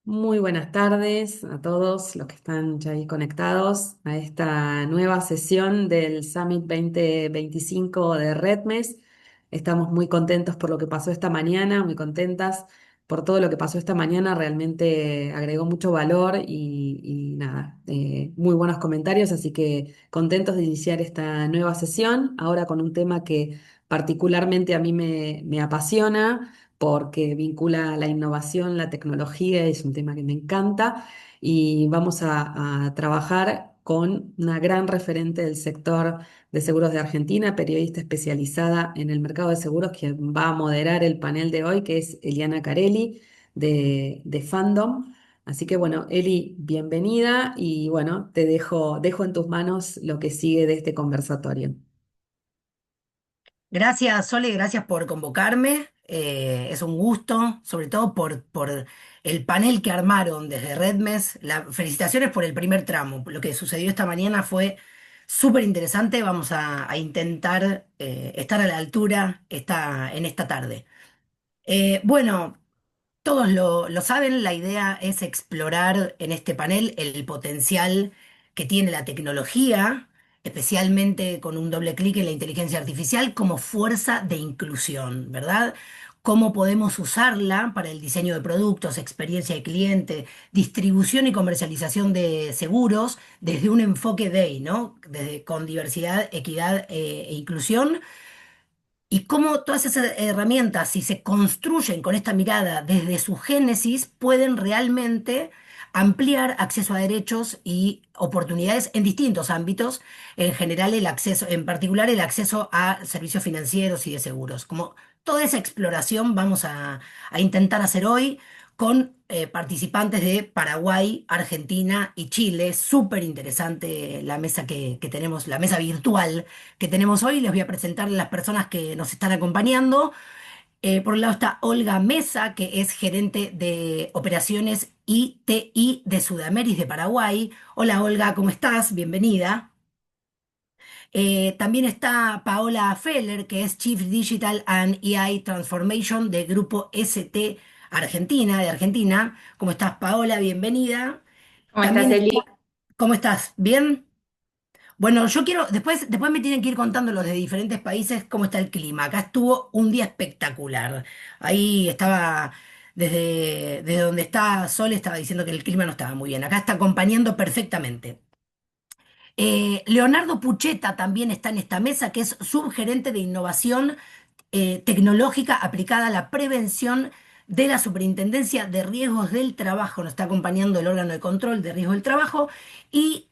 Muy buenas tardes a todos los que están ya ahí conectados a esta nueva sesión del Summit 2025 de RedMes. Estamos muy contentos por lo que pasó esta mañana, muy contentas por todo lo que pasó esta mañana. Realmente agregó mucho valor y nada, muy buenos comentarios, así que contentos de iniciar esta nueva sesión, ahora con un tema que particularmente a mí me apasiona porque vincula la innovación, la tecnología, es un tema que me encanta y vamos a trabajar con una gran referente del sector de seguros de Argentina, periodista especializada en el mercado de seguros, que va a moderar el panel de hoy, que es Eliana Carelli de Fandom. Así que bueno, Eli, bienvenida y bueno, dejo en tus manos lo que sigue de este conversatorio. Gracias, Sole, gracias por convocarme. Es un gusto, sobre todo por el panel que armaron desde Redmes. Felicitaciones por el primer tramo. Lo que sucedió esta mañana fue súper interesante. Vamos a intentar estar a la altura en esta tarde. Bueno, todos lo saben, la idea es explorar en este panel el potencial que tiene la tecnología, especialmente con un doble clic en la inteligencia artificial, como fuerza de inclusión, ¿verdad? Cómo podemos usarla para el diseño de productos, experiencia de cliente, distribución y comercialización de seguros desde un enfoque DEI, ¿no? Con diversidad, equidad e inclusión y cómo todas esas herramientas, si se construyen con esta mirada desde su génesis, pueden realmente ampliar acceso a derechos y oportunidades en distintos ámbitos, en general el acceso, en particular el acceso a servicios financieros y de seguros. Como toda esa exploración vamos a intentar hacer hoy con participantes de Paraguay, Argentina y Chile. Súper interesante la mesa que tenemos, la mesa virtual que tenemos hoy. Les voy a presentar las personas que nos están acompañando. Por un lado está Olga Mesa, que es gerente de operaciones ITI de Sudamérica de Paraguay. Hola Olga, ¿cómo estás? Bienvenida. También está Paola Feller, que es Chief Digital and AI Transformation de Grupo ST Argentina, de Argentina. ¿Cómo estás, Paola? Bienvenida. ¿Cómo estás, También está, Eli? ¿cómo estás? ¿Bien? Bueno, yo quiero, después me tienen que ir contando los de diferentes países cómo está el clima. Acá estuvo un día espectacular. Ahí estaba, desde donde está Sol, estaba diciendo que el clima no estaba muy bien. Acá está acompañando perfectamente. Leonardo Pucheta también está en esta mesa, que es subgerente de innovación tecnológica aplicada a la prevención de la Superintendencia de Riesgos del Trabajo. Nos está acompañando el órgano de control de riesgos del trabajo. Y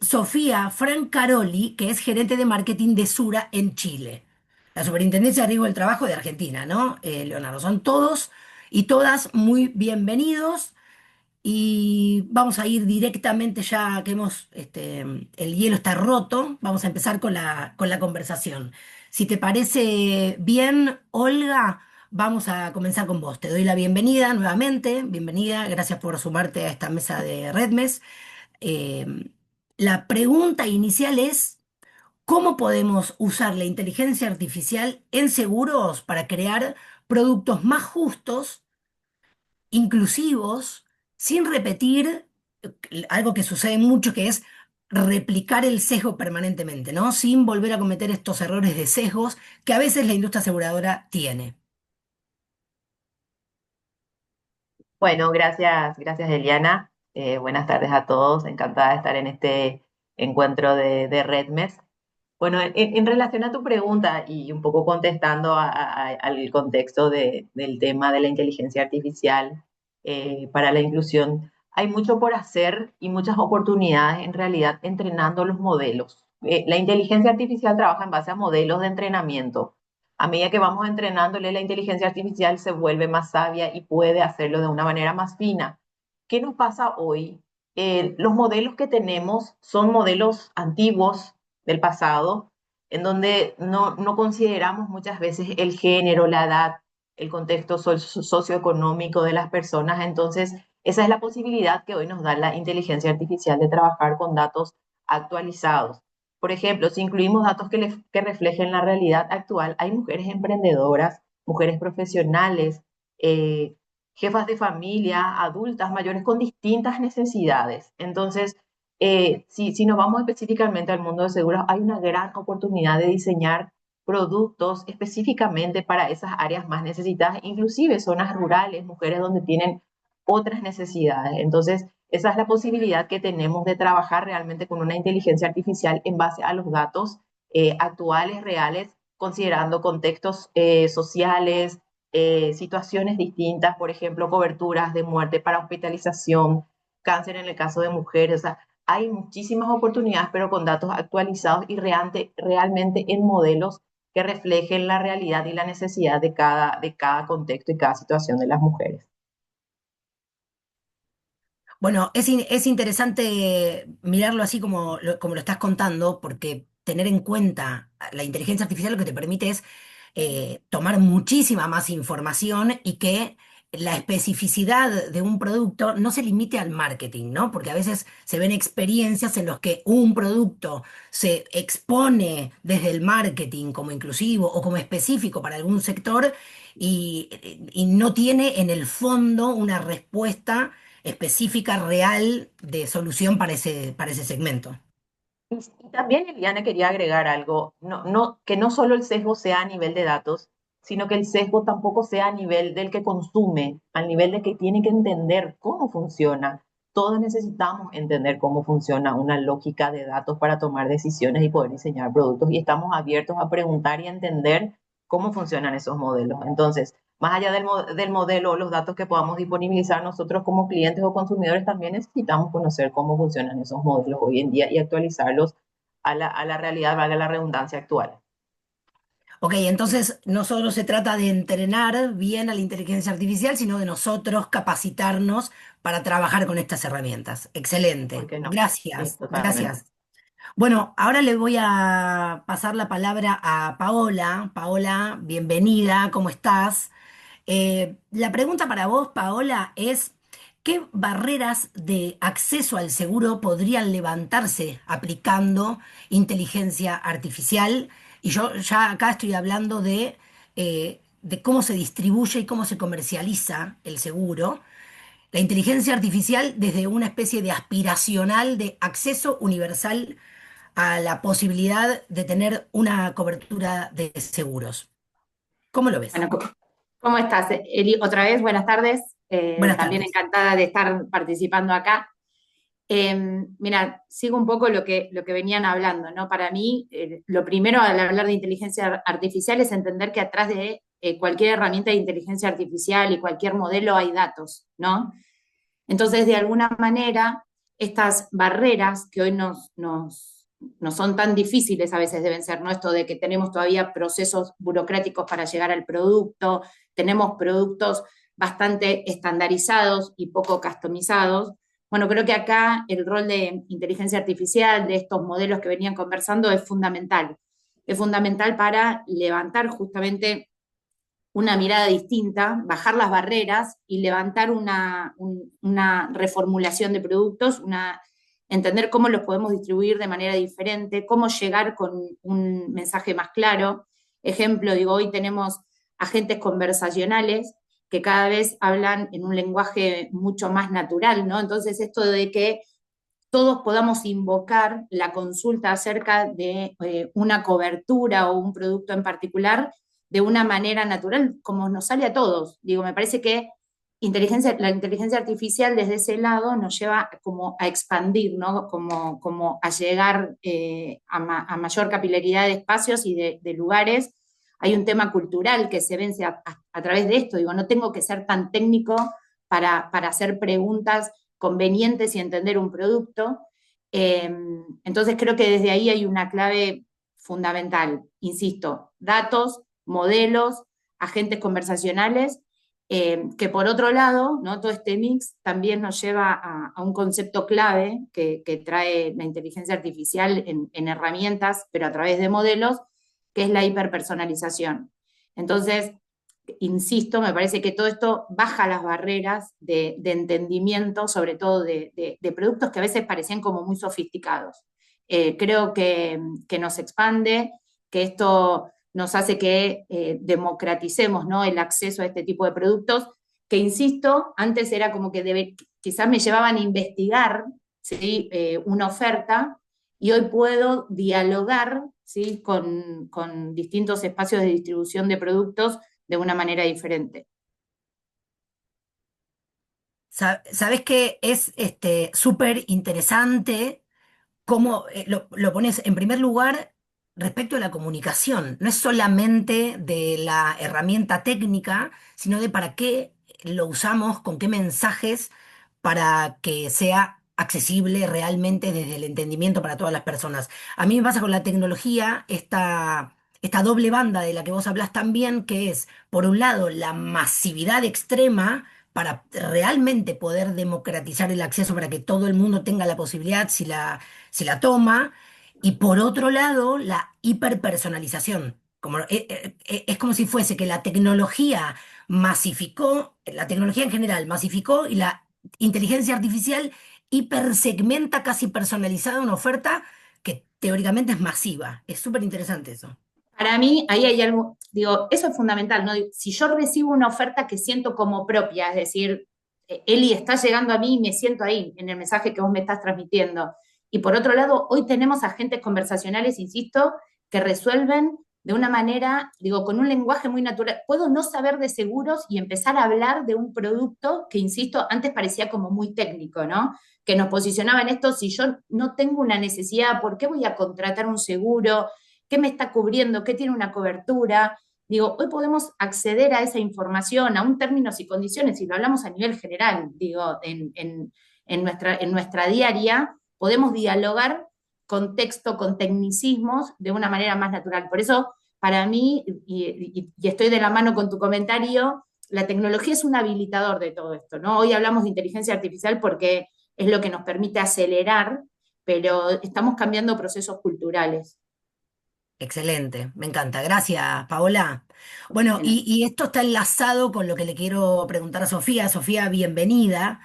Sofía Francaroli, que es gerente de marketing de Sura en Chile. La Superintendencia de Riesgos del Trabajo de Argentina, ¿no? Leonardo, son todos y todas muy bienvenidos. Y vamos a ir directamente ya que el hielo está roto, vamos a empezar con la conversación. Si te parece bien, Olga, vamos a comenzar con vos. Te doy la bienvenida nuevamente, bienvenida, gracias por sumarte a esta mesa de Redmes. Eh, la pregunta inicial es, ¿cómo podemos usar la inteligencia artificial en seguros para crear productos más justos, inclusivos, sin repetir algo que sucede mucho, que es replicar el sesgo permanentemente, ¿no? Sin volver a cometer estos errores de sesgos que a veces la industria aseguradora tiene. Bueno, gracias Eliana. Buenas tardes a todos. Encantada de estar en este encuentro de RedMes. Bueno, en relación a tu pregunta y un poco contestando al contexto del tema de la inteligencia artificial para la inclusión, hay mucho por hacer y muchas oportunidades en realidad entrenando los modelos. La inteligencia artificial trabaja en base a modelos de entrenamiento. A medida que vamos entrenándole, la inteligencia artificial se vuelve más sabia y puede hacerlo de una manera más fina. ¿Qué nos pasa hoy? Los modelos que tenemos son modelos antiguos del pasado, en donde no consideramos muchas veces el género, la edad, el contexto socioeconómico de las personas. Entonces, esa es la posibilidad que hoy nos da la inteligencia artificial de trabajar con datos actualizados. Por ejemplo, si incluimos datos que reflejen la realidad actual, hay mujeres emprendedoras, mujeres profesionales, eh, jefas de familia, adultas mayores con distintas necesidades. Entonces, si nos vamos específicamente al mundo de seguros, hay una gran oportunidad de diseñar productos específicamente para esas áreas más necesitadas, inclusive zonas rurales, mujeres donde tienen otras necesidades. Entonces, esa es la posibilidad que tenemos de trabajar realmente con una inteligencia artificial en base a los datos actuales, reales, considerando contextos sociales, situaciones distintas, por ejemplo, coberturas de muerte para hospitalización, cáncer en el caso de mujeres. O sea, hay muchísimas oportunidades, pero con datos actualizados y realmente en modelos que reflejen la realidad y la necesidad de cada contexto y cada situación de las mujeres. Bueno, es interesante mirarlo así como lo estás contando, porque tener en cuenta la inteligencia artificial lo que te permite es tomar muchísima más información y que la especificidad de un producto no se limite al marketing, ¿no? Porque a veces se ven experiencias en las que un producto se expone desde el marketing como inclusivo o como específico para algún sector y no tiene en el fondo una respuesta específica, real, de solución para ese segmento. Y también, Eliana, quería agregar algo, que no solo el sesgo sea a nivel de datos, sino que el sesgo tampoco sea a nivel del que consume, al nivel de que tiene que entender cómo funciona. Todos necesitamos entender cómo funciona una lógica de datos para tomar decisiones y poder diseñar productos y estamos abiertos a preguntar y a entender cómo funcionan esos modelos. Entonces, más allá del modelo o los datos que podamos disponibilizar nosotros como clientes o consumidores, también necesitamos conocer cómo funcionan esos modelos hoy en día y actualizarlos a la realidad, valga la redundancia actual. Ok, entonces no solo se trata de entrenar bien a la inteligencia artificial, sino de nosotros capacitarnos para trabajar con estas herramientas. ¿Por Excelente. qué no? Sí, Gracias, totalmente. gracias. Bueno, ahora le voy a pasar la palabra a Paola. Paola, bienvenida, ¿cómo estás? La pregunta para vos, Paola, es, ¿qué barreras de acceso al seguro podrían levantarse aplicando inteligencia artificial? Y yo ya acá estoy hablando de cómo se distribuye y cómo se comercializa el seguro. La inteligencia artificial desde una especie de aspiracional de acceso universal a la posibilidad de tener una cobertura de seguros. ¿Cómo lo ves? Bueno, ¿cómo estás, Eli? Otra vez, buenas tardes. Buenas También tardes. encantada de estar participando acá. Mira, sigo un poco lo que venían hablando, ¿no? Para mí, lo primero al hablar de inteligencia artificial es entender que atrás de cualquier herramienta de inteligencia artificial y cualquier modelo hay datos, ¿no? Entonces, de alguna manera, estas barreras que hoy no son tan difíciles a veces deben ser, ¿no? Esto de que tenemos todavía procesos burocráticos para llegar al producto, tenemos productos bastante estandarizados y poco customizados. Bueno, creo que acá el rol de inteligencia artificial, de estos modelos que venían conversando, es fundamental. Es fundamental para levantar justamente una mirada distinta, bajar las barreras y levantar una reformulación de productos, entender cómo los podemos distribuir de manera diferente, cómo llegar con un mensaje más claro. Ejemplo, digo, hoy tenemos agentes conversacionales que cada vez hablan en un lenguaje mucho más natural, ¿no? Entonces, esto de que todos podamos invocar la consulta acerca de una cobertura o un producto en particular de una manera natural, como nos sale a todos. Digo, me parece que la inteligencia artificial desde ese lado nos lleva como a expandir, ¿no? Como a llegar a mayor capilaridad de espacios y de lugares. Hay un tema cultural que se vence a través de esto. Digo, no tengo que ser tan técnico para hacer preguntas convenientes y entender un producto. Entonces creo que desde ahí hay una clave fundamental, insisto, datos, modelos, agentes conversacionales, que por otro lado, ¿no? Todo este mix también nos lleva a un concepto clave que trae la inteligencia artificial en herramientas, pero a través de modelos, que es la hiperpersonalización. Entonces, insisto, me parece que todo esto baja las barreras de entendimiento, sobre todo de productos que a veces parecían como muy sofisticados. Creo que nos expande, que esto nos hace que democraticemos, ¿no? El acceso a este tipo de productos, que insisto, antes era como que quizás me llevaban a investigar, ¿sí? Una oferta, y hoy puedo dialogar, ¿sí? con distintos espacios de distribución de productos de una manera diferente. Sabes que es súper interesante cómo lo pones en primer lugar respecto a la comunicación. No es solamente de la herramienta técnica, sino de para qué lo usamos, con qué mensajes, para que sea accesible realmente desde el entendimiento para todas las personas. A mí me pasa con la tecnología esta doble banda de la que vos hablás también, que es, por un lado, la masividad extrema para realmente poder democratizar el acceso para que todo el mundo tenga la posibilidad, si la toma, y por otro lado, la hiperpersonalización. Es como si fuese que la tecnología masificó, la tecnología en general masificó y la inteligencia artificial hipersegmenta, casi personalizada una oferta que teóricamente es masiva. Es súper interesante eso. Para mí, ahí hay algo, digo, eso es fundamental, ¿no? Si yo recibo una oferta que siento como propia, es decir, Eli está llegando a mí y me siento ahí en el mensaje que vos me estás transmitiendo. Y por otro lado, hoy tenemos agentes conversacionales, insisto, que resuelven de una manera, digo, con un lenguaje muy natural. Puedo no saber de seguros y empezar a hablar de un producto que, insisto, antes parecía como muy técnico, ¿no? Que nos posicionaba en esto, si yo no tengo una necesidad, ¿por qué voy a contratar un seguro? ¿Qué me está cubriendo? ¿Qué tiene una cobertura? Digo, hoy podemos acceder a esa información, a un términos y condiciones, y lo hablamos a nivel general, digo, en nuestra diaria, podemos dialogar con texto, con tecnicismos, de una manera más natural. Por eso, para mí, y estoy de la mano con tu comentario, la tecnología es un habilitador de todo esto, ¿no? Hoy hablamos de inteligencia artificial porque es lo que nos permite acelerar, pero estamos cambiando procesos culturales. Excelente, me encanta. Gracias, Paola. Bueno, y esto está enlazado con lo que le quiero preguntar a Sofía. Sofía, bienvenida.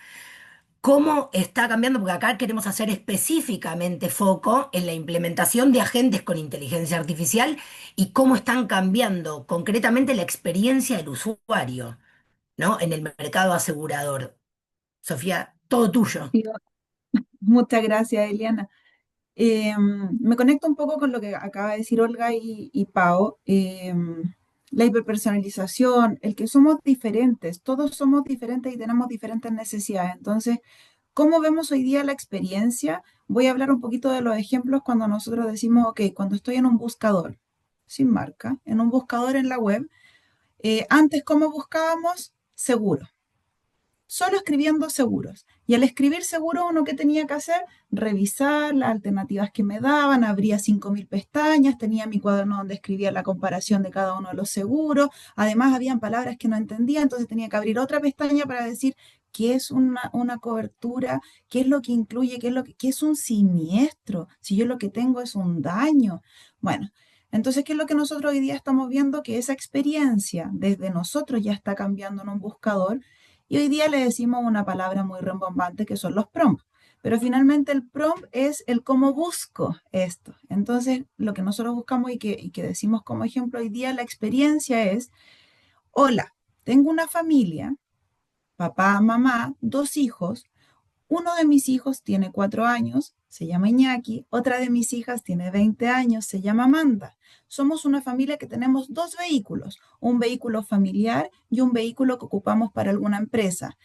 ¿Cómo está cambiando? Porque acá queremos hacer específicamente foco en la implementación de agentes con inteligencia artificial y cómo están cambiando concretamente la experiencia del usuario, ¿no? En el mercado asegurador. Sofía, todo tuyo. Sí, muchas gracias, Eliana. Me conecto un poco con lo que acaba de decir Olga y Pau. La hiperpersonalización, el que somos diferentes, todos somos diferentes y tenemos diferentes necesidades. Entonces, ¿cómo vemos hoy día la experiencia? Voy a hablar un poquito de los ejemplos cuando nosotros decimos, ok, cuando estoy en un buscador, sin marca, en un buscador en la web, antes, ¿cómo buscábamos? Seguro, solo escribiendo seguros. Y al escribir seguro, uno que tenía que hacer, revisar las alternativas que me daban, abría 5.000 pestañas, tenía mi cuaderno donde escribía la comparación de cada uno de los seguros, además habían palabras que no entendía, entonces tenía que abrir otra pestaña para decir qué es una cobertura, qué es lo que incluye, qué es un siniestro, si yo lo que tengo es un daño. Bueno. Entonces, ¿qué es lo que nosotros hoy día estamos viendo? Que esa experiencia desde nosotros ya está cambiando en un buscador y hoy día le decimos una palabra muy rimbombante que son los prompts. Pero finalmente el prompt es el cómo busco esto. Entonces, lo que nosotros buscamos y que decimos como ejemplo hoy día, la experiencia es, hola, tengo una familia, papá, mamá, dos hijos. Uno de mis hijos tiene 4 años, se llama Iñaki. Otra de mis hijas tiene 20 años, se llama Amanda. Somos una familia que tenemos dos vehículos, un vehículo familiar y un vehículo que ocupamos para alguna empresa.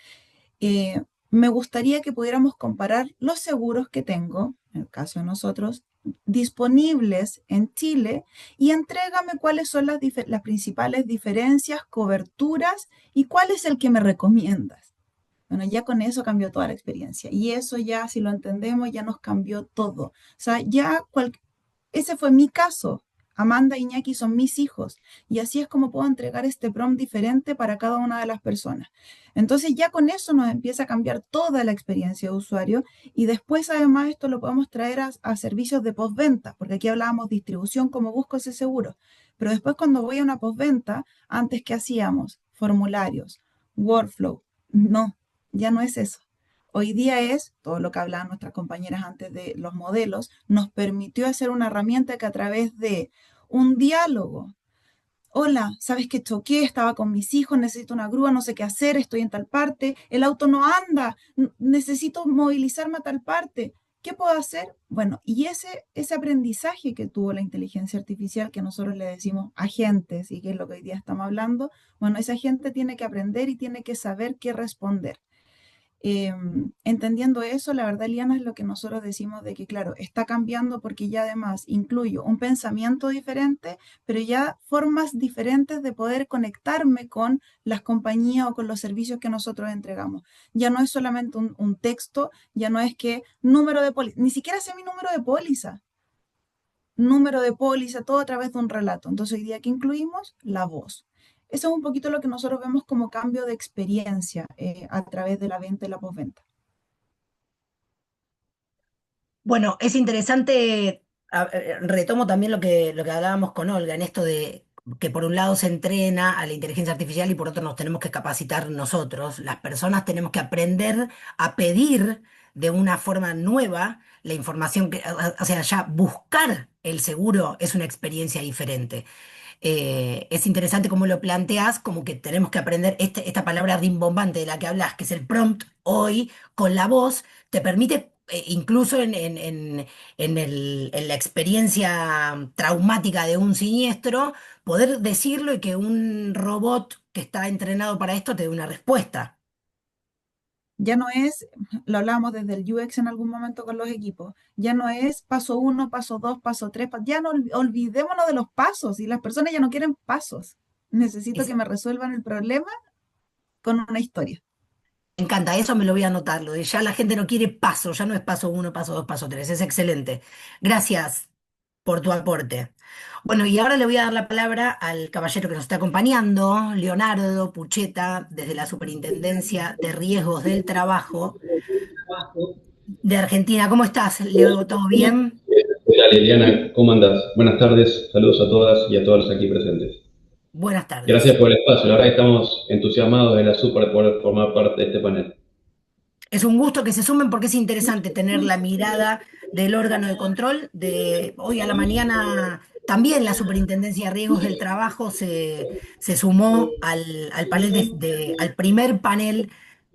Me gustaría que pudiéramos comparar los seguros que tengo, en el caso de nosotros, disponibles en Chile y entrégame cuáles son las principales diferencias, coberturas y cuál es el que me recomiendas. Bueno, ya con eso cambió toda la experiencia. Y eso ya, si lo entendemos, ya nos cambió todo. O sea, ese fue mi caso. Amanda y Iñaki son mis hijos. Y así es como puedo entregar este prompt diferente para cada una de las personas. Entonces ya con eso nos empieza a cambiar toda la experiencia de usuario. Y después, además, esto lo podemos traer a servicios de postventa, porque aquí hablábamos distribución, cómo busco ese seguro. Pero después cuando voy a una postventa, antes que hacíamos formularios, workflow, no, ya no es eso. Hoy día es, todo lo que hablaban nuestras compañeras antes de los modelos, nos permitió hacer una herramienta que a través de un diálogo, hola, ¿sabes que choqué? Estaba con mis hijos, necesito una grúa, no sé qué hacer, estoy en tal parte, el auto no anda, necesito movilizarme a tal parte. ¿Qué puedo hacer? Bueno, y ese aprendizaje que tuvo la inteligencia artificial, que nosotros le decimos agentes, y que es lo que hoy día estamos hablando, bueno, ese agente tiene que aprender y tiene que saber qué responder. Entendiendo eso, la verdad, Liana, es lo que nosotros decimos de que, claro, está cambiando porque ya además incluyo un pensamiento diferente, pero ya formas diferentes de poder conectarme con las compañías o con los servicios que nosotros entregamos. Ya no es solamente un texto, ya no es que número de póliza, ni siquiera sé mi número de póliza, todo a través de un relato. Entonces, hoy día que incluimos la voz. Eso es un poquito lo que nosotros vemos como cambio de experiencia a través de la venta y la postventa. Bueno, es interesante, retomo también lo que hablábamos con Olga, en esto de que por un lado se entrena a la inteligencia artificial y por otro nos tenemos que capacitar nosotros. Las personas tenemos que aprender a pedir de una forma nueva la información que, o sea, ya buscar el seguro es una experiencia diferente. Es interesante cómo lo planteas, como que tenemos que aprender esta palabra rimbombante de la que hablas, que es el prompt, hoy con la voz, te permite, incluso en la experiencia traumática de un siniestro, poder decirlo y que un robot que está entrenado para esto te dé una respuesta. Ya no es, lo hablábamos desde el UX en algún momento con los equipos, ya no es paso uno, paso dos, paso tres, ya no olvidémonos de los pasos y las personas ya no quieren pasos. Necesito que me resuelvan el problema con una historia. Me encanta, eso me lo voy a anotar, lo de ya la gente no quiere paso, ya no es paso uno, paso dos, paso tres, es excelente. Gracias por tu aporte. Bueno, y ahora le voy a dar la palabra al caballero que nos está acompañando, Leonardo Pucheta, desde la Superintendencia de Riesgos del Trabajo de Argentina. ¿Cómo estás, Leo? ¿Todo bien? ¿Qué tal, Liliana? ¿Cómo andás? Buenas tardes, saludos a todas y a todos los aquí presentes. Buenas tardes. Gracias por el espacio, la verdad que estamos entusiasmados de la super de poder formar parte de este panel. Es un gusto que se sumen porque es interesante tener la mirada del órgano de control. De hoy a la mañana también la Superintendencia de Riesgos del Trabajo se sumó al panel al primer panel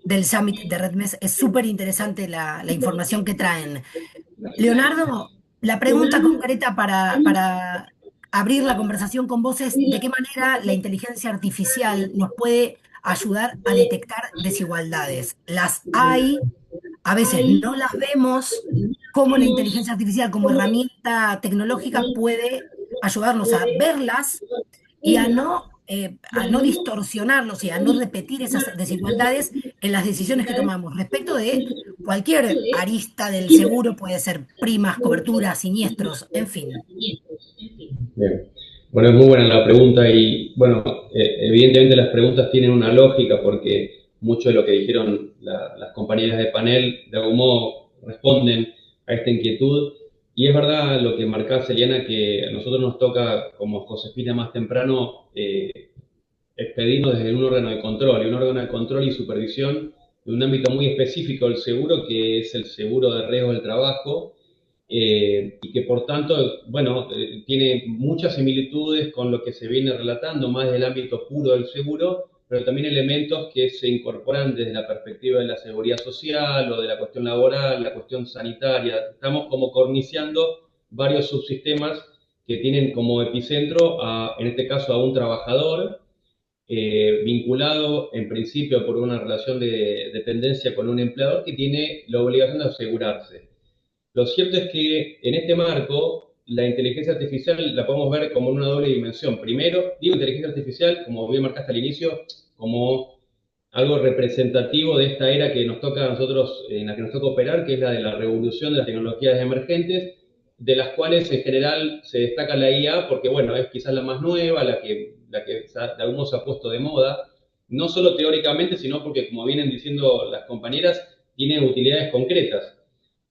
del Summit de RedMes. Es súper interesante la información que traen. Leonardo, la pregunta concreta para abrir la conversación con vos es: ¿de qué manera la inteligencia artificial nos puede ayudar a detectar desigualdades? Las hay, a veces no las vemos. ¿Cómo la inteligencia artificial como herramienta tecnológica puede ayudarnos a verlas y a no distorsionarlos y a no repetir esas desigualdades en las decisiones que tomamos respecto de cualquier arista del seguro? Puede ser primas, coberturas, siniestros, en fin. Bien. Bueno, es muy buena la pregunta y, bueno, evidentemente las preguntas tienen una lógica porque mucho de lo que dijeron las compañeras de panel de algún modo responden a esta inquietud. Y es verdad lo que marcás, Eliana, que a nosotros nos toca, como Josefina más temprano, expedirnos desde un órgano de control, y un órgano de control y supervisión de un ámbito muy específico del seguro, que es el seguro de riesgo del trabajo, y que por tanto, bueno, tiene muchas similitudes con lo que se viene relatando, más del ámbito puro del seguro, pero también elementos que se incorporan desde la perspectiva de la seguridad social o de la cuestión laboral, la cuestión sanitaria. Estamos como corniciando varios subsistemas que tienen como epicentro, en este caso, a un trabajador, vinculado en principio por una relación de dependencia con un empleador que tiene la obligación de asegurarse. Lo cierto es que en este marco la inteligencia artificial la podemos ver como en una doble dimensión. Primero, digo inteligencia artificial, como bien marcaste al inicio, como algo representativo de esta era que nos toca a nosotros, en la que nos toca operar, que es la de la revolución de las tecnologías emergentes, de las cuales en general se destaca la IA porque, bueno, es quizás la más nueva, la que de algún modo se ha puesto de moda, no solo teóricamente, sino porque, como vienen diciendo las compañeras, tiene utilidades concretas.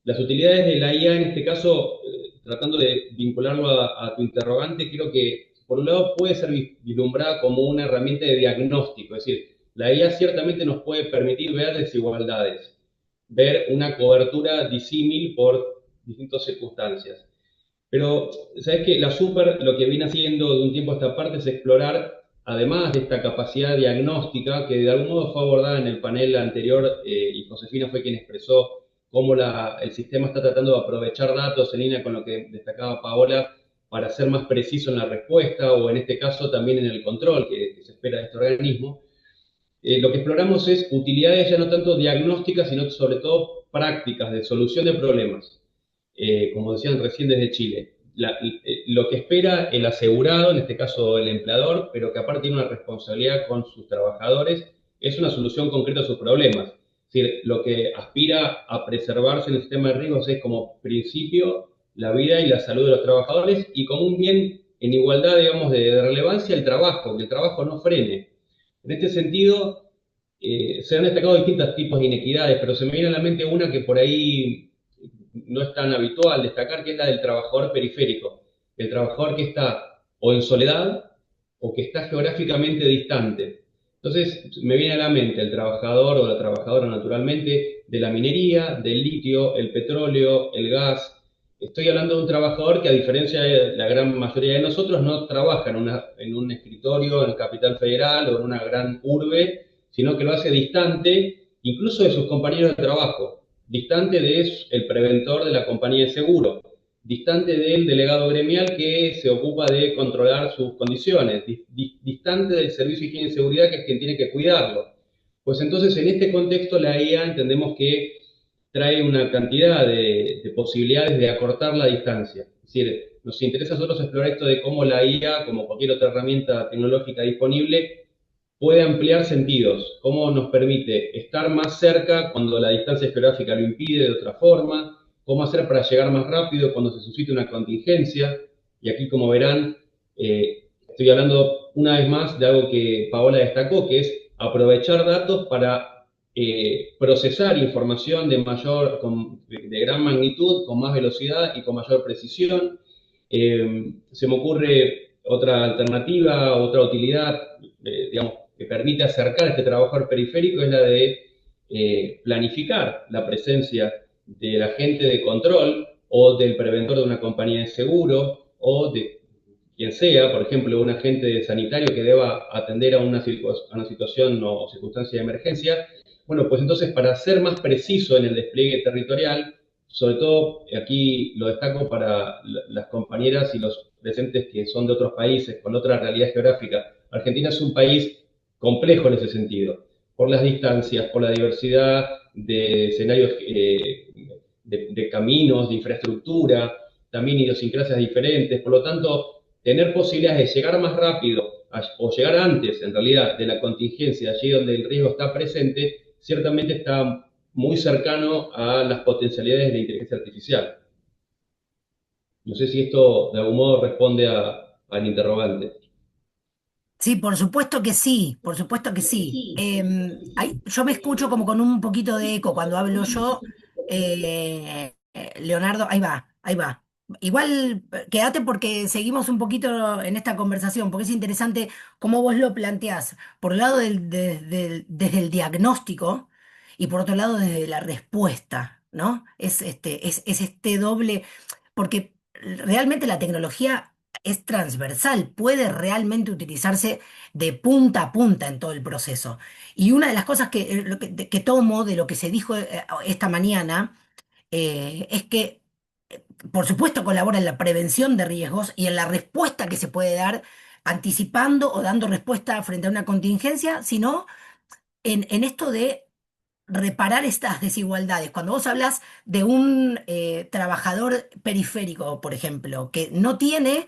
Las utilidades de la IA, en este caso, tratando de vincularlo a tu interrogante, creo que, por un lado, puede ser vislumbrada como una herramienta de diagnóstico, es decir, la IA ciertamente nos puede permitir ver desigualdades, ver una cobertura disímil por distintas circunstancias. Pero, ¿sabes qué? La Super lo que viene haciendo de un tiempo a esta parte es explorar, además de esta capacidad diagnóstica que de algún modo fue abordada en el panel anterior, y Josefina fue quien expresó cómo el sistema está tratando de aprovechar datos en línea con lo que destacaba Paola para ser más preciso en la respuesta o en este caso también en el control que se espera de este organismo. Lo que exploramos es utilidades ya no tanto diagnósticas, sino sobre todo prácticas de solución de problemas. Como decían recién desde Chile. Lo que espera el asegurado, en este caso el empleador, pero que aparte tiene una responsabilidad con sus trabajadores, es una solución concreta a sus problemas. Es decir, lo que aspira a preservarse en el sistema de riesgos es como principio la vida y la salud de los trabajadores y como un bien en igualdad, digamos, de relevancia el trabajo, que el trabajo no frene. En este sentido, se han destacado distintos tipos de inequidades, pero se me viene a la mente una que por ahí no es tan habitual destacar, que es la del trabajador periférico, el trabajador que está o en soledad o que está geográficamente distante. Entonces, me viene a la mente el trabajador o la trabajadora naturalmente de la minería, del litio, el petróleo, el gas. Estoy hablando de un trabajador que, a diferencia de la gran mayoría de nosotros, no trabaja en un escritorio en Capital Federal o en una gran urbe, sino que lo hace distante, incluso de sus compañeros de trabajo, distante del preventor de la compañía de seguro, distante del delegado gremial que se ocupa de controlar sus condiciones, distante del servicio de higiene y seguridad que es quien tiene que cuidarlo. Pues entonces, en este contexto, la IA entendemos que trae una cantidad de posibilidades de acortar la distancia. Es decir, nos interesa a nosotros explorar esto de cómo la IA, como cualquier otra herramienta tecnológica disponible, puede ampliar sentidos, cómo nos permite estar más cerca cuando la distancia geográfica lo impide de otra forma, cómo hacer para llegar más rápido cuando se suscita una contingencia. Y aquí, como verán, estoy hablando una vez más de algo que Paola destacó, que es aprovechar datos para procesar información de gran magnitud, con más velocidad y con mayor precisión. Se me ocurre otra alternativa, otra utilidad, digamos, que permite acercar este trabajador periférico, es la de planificar la presencia del agente de control o del preventor de una compañía de seguro o de quien sea, por ejemplo, un agente sanitario que deba atender a una situación o circunstancia de emergencia. Bueno, pues entonces, para ser más preciso en el despliegue territorial, sobre todo aquí lo destaco para las compañeras y los presentes que son de otros países con otra realidad geográfica. Argentina es un país complejo en ese sentido, por las distancias, por la diversidad de escenarios, de caminos, de infraestructura, también idiosincrasias diferentes. Por lo tanto, tener posibilidades de llegar más rápido o llegar antes, en realidad, de la contingencia, allí donde el riesgo está presente, ciertamente está muy cercano a las potencialidades de la inteligencia artificial. No sé si esto de algún modo responde al interrogante. Sí, por supuesto que sí, por supuesto que sí. Yo me escucho como con un poquito de eco cuando hablo yo. Leonardo, ahí va, ahí va. Igual quédate porque seguimos un poquito en esta conversación, porque es interesante cómo vos lo planteás. Por un lado desde el diagnóstico y por otro lado desde la respuesta, ¿no? Es este doble, porque realmente la tecnología es transversal, puede realmente utilizarse de punta a punta en todo el proceso. Y una de las cosas que tomo de lo que se dijo esta mañana es que, por supuesto, colabora en la prevención de riesgos y en la respuesta que se puede dar anticipando o dando respuesta frente a una contingencia, sino en esto de reparar estas desigualdades. Cuando vos hablas de un trabajador periférico, por ejemplo, que no tiene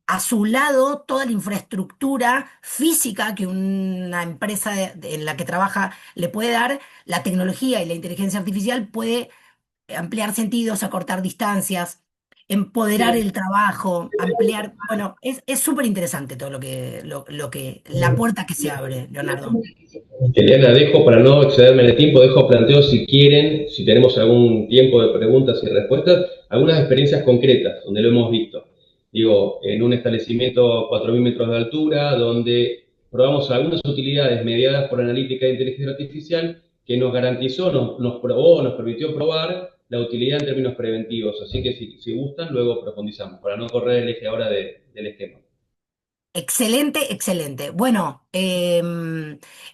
a su lado toda la infraestructura física que una empresa en la que trabaja le puede dar, la tecnología y la inteligencia artificial puede ampliar sentidos, acortar distancias, empoderar el trabajo, ampliar. Bueno, es súper interesante todo la puerta que se abre, Leonardo. Eliana, dejo, para no excederme en el tiempo, planteo si quieren, si tenemos algún tiempo de preguntas y respuestas, algunas experiencias concretas donde lo hemos visto. Digo, en un establecimiento a 4.000 metros de altura, donde probamos algunas utilidades mediadas por analítica de inteligencia artificial que nos garantizó, nos probó, nos permitió probar la utilidad en términos preventivos. Así que si gustan, luego profundizamos, para no correr el eje ahora del esquema. Excelente, excelente. Bueno,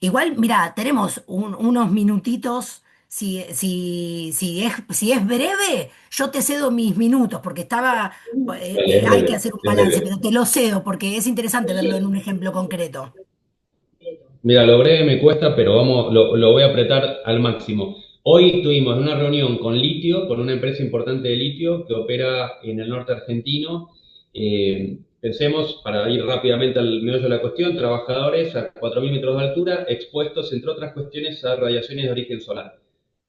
igual, mira, tenemos unos minutitos. Si es breve, yo te cedo mis minutos, porque Dale, es hay que breve, hacer un es balance, breve. pero te lo cedo porque es interesante verlo en un ejemplo concreto. Mira, lo breve me cuesta, pero lo voy a apretar al máximo. Hoy tuvimos una reunión con litio, con una empresa importante de litio que opera en el norte argentino. Pensemos, para ir rápidamente al meollo de la cuestión, trabajadores a 4.000 metros de altura expuestos, entre otras cuestiones, a radiaciones de origen solar.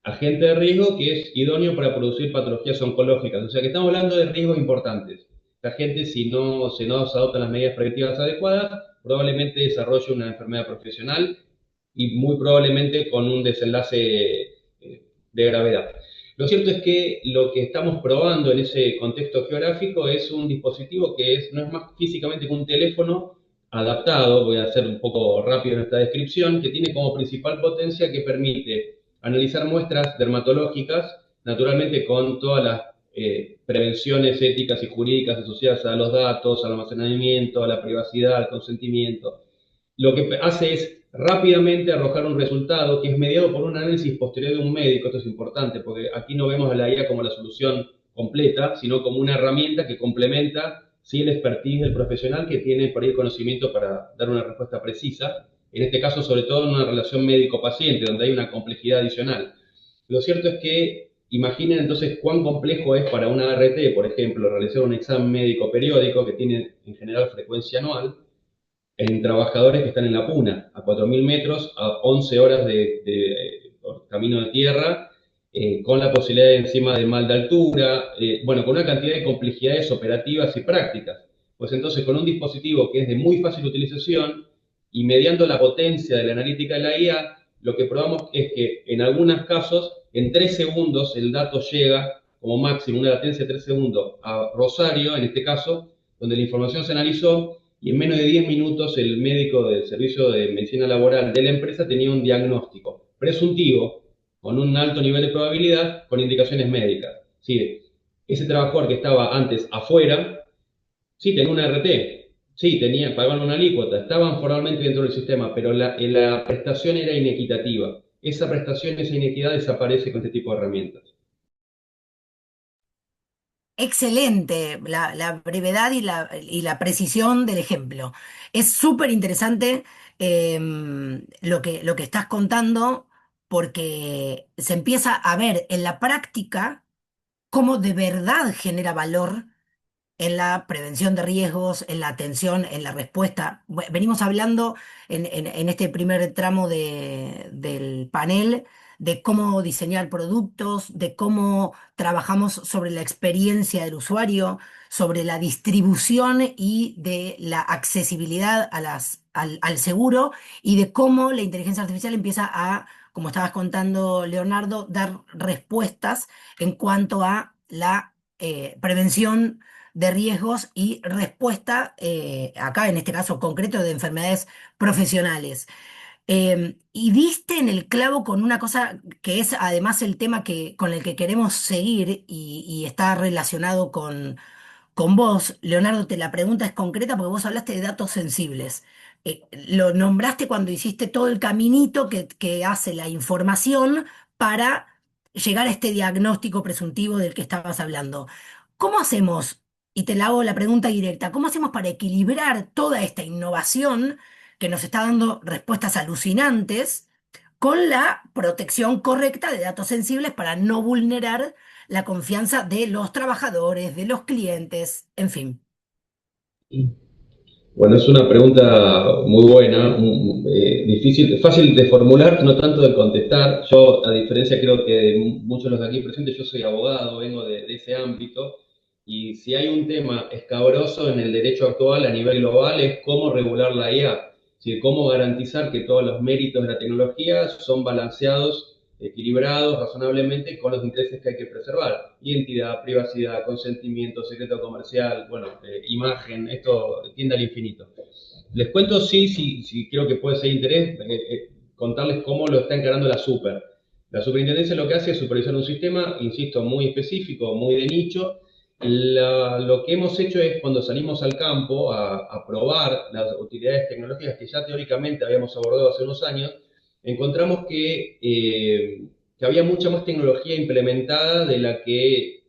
Agente de riesgo que es idóneo para producir patologías oncológicas. O sea que estamos hablando de riesgos importantes. La gente, si no se adoptan las medidas preventivas adecuadas, probablemente desarrolle una enfermedad profesional y muy probablemente con un desenlace de gravedad. Lo cierto es que lo que estamos probando en ese contexto geográfico es un dispositivo que no es más físicamente que un teléfono adaptado, voy a hacer un poco rápido en esta descripción, que tiene como principal potencia que permite analizar muestras dermatológicas, naturalmente con todas las prevenciones éticas y jurídicas asociadas a los datos, al almacenamiento, a la privacidad, al consentimiento. Lo que hace es rápidamente arrojar un resultado que es mediado por un análisis posterior de un médico. Esto es importante porque aquí no vemos a la IA como la solución completa, sino como una herramienta que complementa sí el expertise del profesional que tiene por ahí el conocimiento para dar una respuesta precisa. En este caso, sobre todo en una relación médico-paciente, donde hay una complejidad adicional. Lo cierto es que imaginen entonces cuán complejo es para una ART, por ejemplo, realizar un examen médico periódico que tiene en general frecuencia anual, en trabajadores que están en la puna, a 4.000 metros, a 11 horas de camino de tierra, con la posibilidad de encima de mal de altura, bueno, con una cantidad de complejidades operativas y prácticas. Pues entonces, con un dispositivo que es de muy fácil utilización y mediando la potencia de la analítica de la IA, lo que probamos es que en algunos casos, en 3 segundos, el dato llega como máximo, una latencia de 3 segundos, a Rosario, en este caso, donde la información se analizó y en menos de 10 minutos el médico del servicio de medicina laboral de la empresa tenía un diagnóstico presuntivo con un alto nivel de probabilidad con indicaciones médicas. Sí, ese trabajador que estaba antes afuera, sí tenía una RT, sí pagaban una alícuota, estaban formalmente dentro del sistema, pero la prestación era inequitativa. Esa prestación, esa inequidad desaparece con este tipo de herramientas. Excelente, la brevedad y la precisión del ejemplo. Es súper interesante lo que estás contando porque se empieza a ver en la práctica cómo de verdad genera valor en la prevención de riesgos, en la atención, en la respuesta. Venimos hablando en este primer tramo del panel de cómo diseñar productos, de cómo trabajamos sobre la experiencia del usuario, sobre la distribución y de la accesibilidad al seguro y de cómo la inteligencia artificial empieza a, como estabas contando, Leonardo, dar respuestas en cuanto a la prevención de riesgos y respuesta, acá en este caso concreto, de enfermedades profesionales. Y diste en el clavo con una cosa que es además el tema con el que queremos seguir y está relacionado con vos. Leonardo, la pregunta es concreta porque vos hablaste de datos sensibles. Lo nombraste cuando hiciste todo el caminito que hace la información para llegar a este diagnóstico presuntivo del que estabas hablando. ¿Cómo hacemos? Y te la hago la pregunta directa, ¿cómo hacemos para equilibrar toda esta innovación que nos está dando respuestas alucinantes con la protección correcta de datos sensibles para no vulnerar la confianza de los trabajadores, de los clientes, en fin? Bueno, es una pregunta muy buena, difícil, fácil de formular, no tanto de contestar. Yo, a diferencia creo que de muchos de los de aquí presentes, yo soy abogado, vengo de ese ámbito, y si hay un tema escabroso en el derecho actual a nivel global es cómo regular la IA, es decir, cómo garantizar que todos los méritos de la tecnología son balanceados, equilibrados razonablemente con los intereses que hay que preservar. Identidad, privacidad, consentimiento, secreto comercial, bueno, imagen, esto tiende al infinito. Les cuento, sí, creo que puede ser interés contarles cómo lo está encarando la Super. La superintendencia lo que hace es supervisar un sistema, insisto, muy específico, muy de nicho. Lo que hemos hecho es, cuando salimos al campo a probar las utilidades tecnológicas que ya teóricamente habíamos abordado hace unos años, encontramos que había mucha más tecnología implementada de la que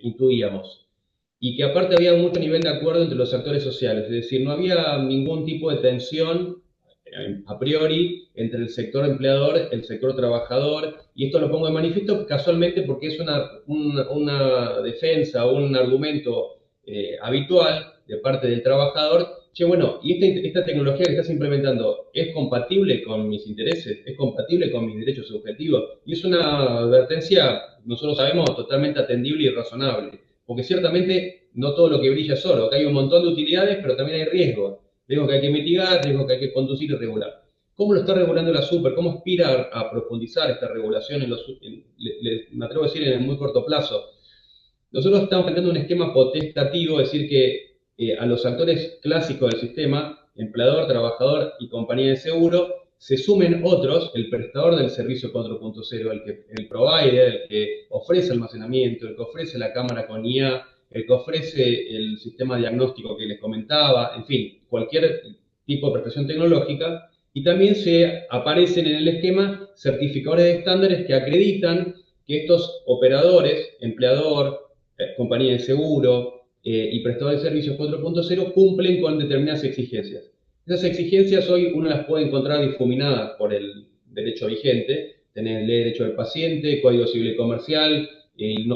intuíamos y que aparte había mucho nivel de acuerdo entre los actores sociales, es decir, no había ningún tipo de tensión a priori entre el sector empleador, el sector trabajador, y esto lo pongo de manifiesto casualmente porque es una defensa, un argumento habitual de parte del trabajador. Che, bueno, ¿y esta tecnología que estás implementando es compatible con mis intereses? ¿Es compatible con mis derechos subjetivos? Y es una advertencia, nosotros sabemos, totalmente atendible y razonable, porque ciertamente no todo lo que brilla es oro, que hay un montón de utilidades, pero también hay riesgos. Riesgos que hay que mitigar, riesgos que hay que conducir y regular. ¿Cómo lo está regulando la Super? ¿Cómo aspira a profundizar esta regulación me atrevo a decir, en el muy corto plazo? Nosotros estamos planteando un esquema potestativo, es decir, que a los actores clásicos del sistema, empleador, trabajador y compañía de seguro, se sumen otros, el prestador del servicio 4.0, el provider, el que ofrece almacenamiento, el que ofrece la cámara con IA, el que ofrece el sistema diagnóstico que les comentaba, en fin, cualquier tipo de prestación tecnológica, y también se aparecen en el esquema certificadores de estándares que acreditan que estos operadores, empleador, compañía de seguro y prestador de servicios 4.0 cumplen con determinadas exigencias. Esas exigencias hoy uno las puede encontrar difuminadas por el derecho vigente, tener ley de derecho del paciente, código civil y comercial,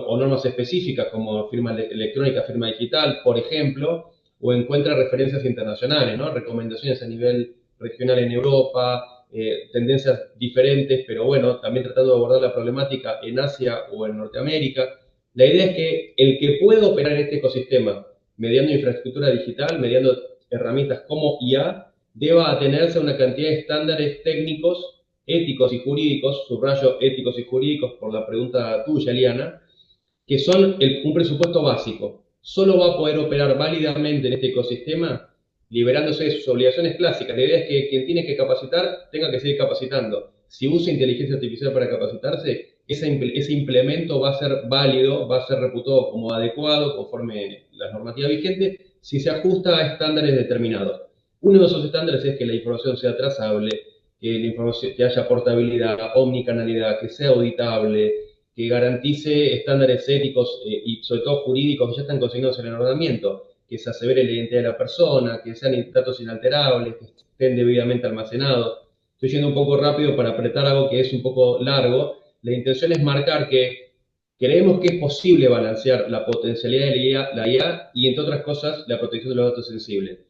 o normas específicas como firma electrónica, firma digital, por ejemplo, o encuentra referencias internacionales, ¿no? Recomendaciones a nivel regional en Europa, tendencias diferentes, pero bueno, también tratando de abordar la problemática en Asia o en Norteamérica. La idea es que el que pueda operar en este ecosistema mediante infraestructura digital, mediante herramientas como IA, deba atenerse a una cantidad de estándares técnicos, éticos y jurídicos, subrayo éticos y jurídicos por la pregunta tuya, Liana, que son un presupuesto básico. Solo va a poder operar válidamente en este ecosistema liberándose de sus obligaciones clásicas. La idea es que quien tiene que capacitar tenga que seguir capacitando. Si usa inteligencia artificial para capacitarse, ese implemento va a ser válido, va a ser reputado como adecuado conforme la normativa vigente, si se ajusta a estándares determinados. Uno de esos estándares es que la información sea trazable, que haya portabilidad, omnicanalidad, que sea auditable, que garantice estándares éticos y sobre todo jurídicos que ya están consignados en el ordenamiento, que se asevere la identidad de la persona, que sean datos inalterables, que estén debidamente almacenados. Estoy yendo un poco rápido para apretar algo que es un poco largo. La intención es marcar que creemos que es posible balancear la potencialidad de la IA y, entre otras cosas, la protección de los datos sensibles.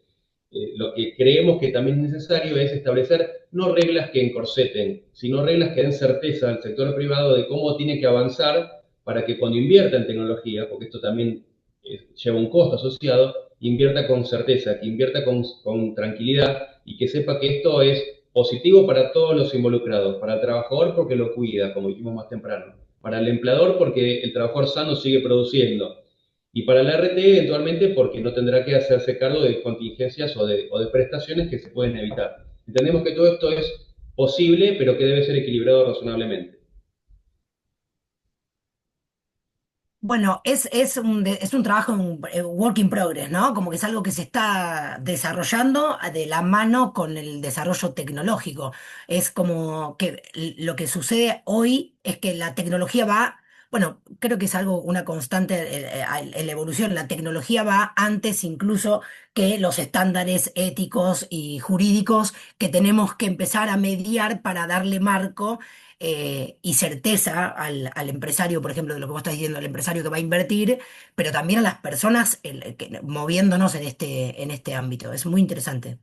Lo que creemos que también es necesario es establecer no reglas que encorseten, sino reglas que den certeza al sector privado de cómo tiene que avanzar para que cuando invierta en tecnología, porque esto también lleva un costo asociado, invierta con certeza, que invierta con tranquilidad y que sepa que esto es positivo para todos los involucrados, para el trabajador porque lo cuida, como dijimos más temprano, para el empleador porque el trabajador sano sigue produciendo, y para la RT eventualmente porque no tendrá que hacerse cargo de contingencias o de prestaciones que se pueden evitar. Entendemos que todo esto es posible, pero que debe ser equilibrado razonablemente. Bueno, es un trabajo en work in progress, ¿no? Como que es algo que se está desarrollando de la mano con el desarrollo tecnológico. Es como que lo que sucede hoy es que la tecnología va, bueno, creo que es algo, una constante en la evolución. La tecnología va antes incluso que los estándares éticos y jurídicos que tenemos que empezar a mediar para darle marco y certeza al empresario, por ejemplo, de lo que vos estás diciendo, al empresario que va a invertir, pero también a las personas moviéndonos en este ámbito. Es muy interesante.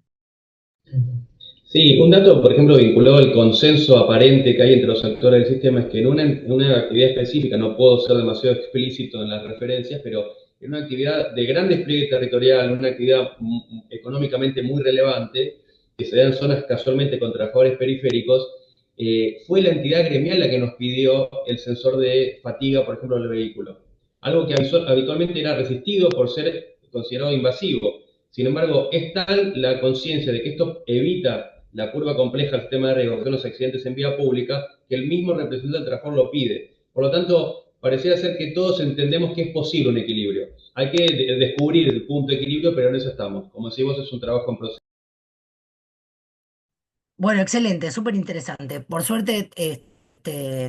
Sí, un dato, por ejemplo, vinculado al consenso aparente que hay entre los actores del sistema es que en una actividad específica, no puedo ser demasiado explícito en las referencias, pero en una actividad de gran despliegue territorial, una actividad económicamente muy relevante, que se da en zonas casualmente con trabajadores periféricos, fue la entidad gremial la que nos pidió el sensor de fatiga, por ejemplo, del vehículo. Algo que habitualmente era resistido por ser considerado invasivo. Sin embargo, es tal la conciencia de que esto evita la curva compleja del sistema de riesgo, que son los accidentes en vía pública, que el mismo representante del transporte lo pide. Por lo tanto, pareciera ser que todos entendemos que es posible un equilibrio. Hay que descubrir el punto de equilibrio, pero en eso estamos. Como decimos, es un trabajo en proceso. Bueno, excelente, súper interesante. Por suerte,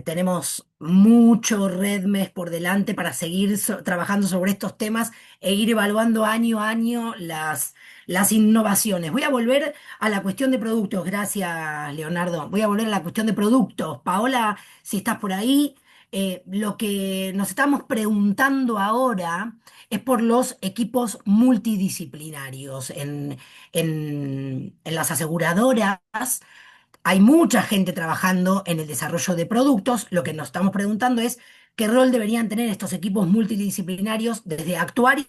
tenemos mucho REDMES por delante para seguir trabajando sobre estos temas e ir evaluando año a año las innovaciones. Voy a volver a la cuestión de productos. Gracias, Leonardo. Voy a volver a la cuestión de productos. Paola, si estás por ahí, lo que nos estamos preguntando ahora es por los equipos multidisciplinarios en las aseguradoras. Hay mucha gente trabajando en el desarrollo de productos. Lo que nos estamos preguntando es qué rol deberían tener estos equipos multidisciplinarios, desde actuarios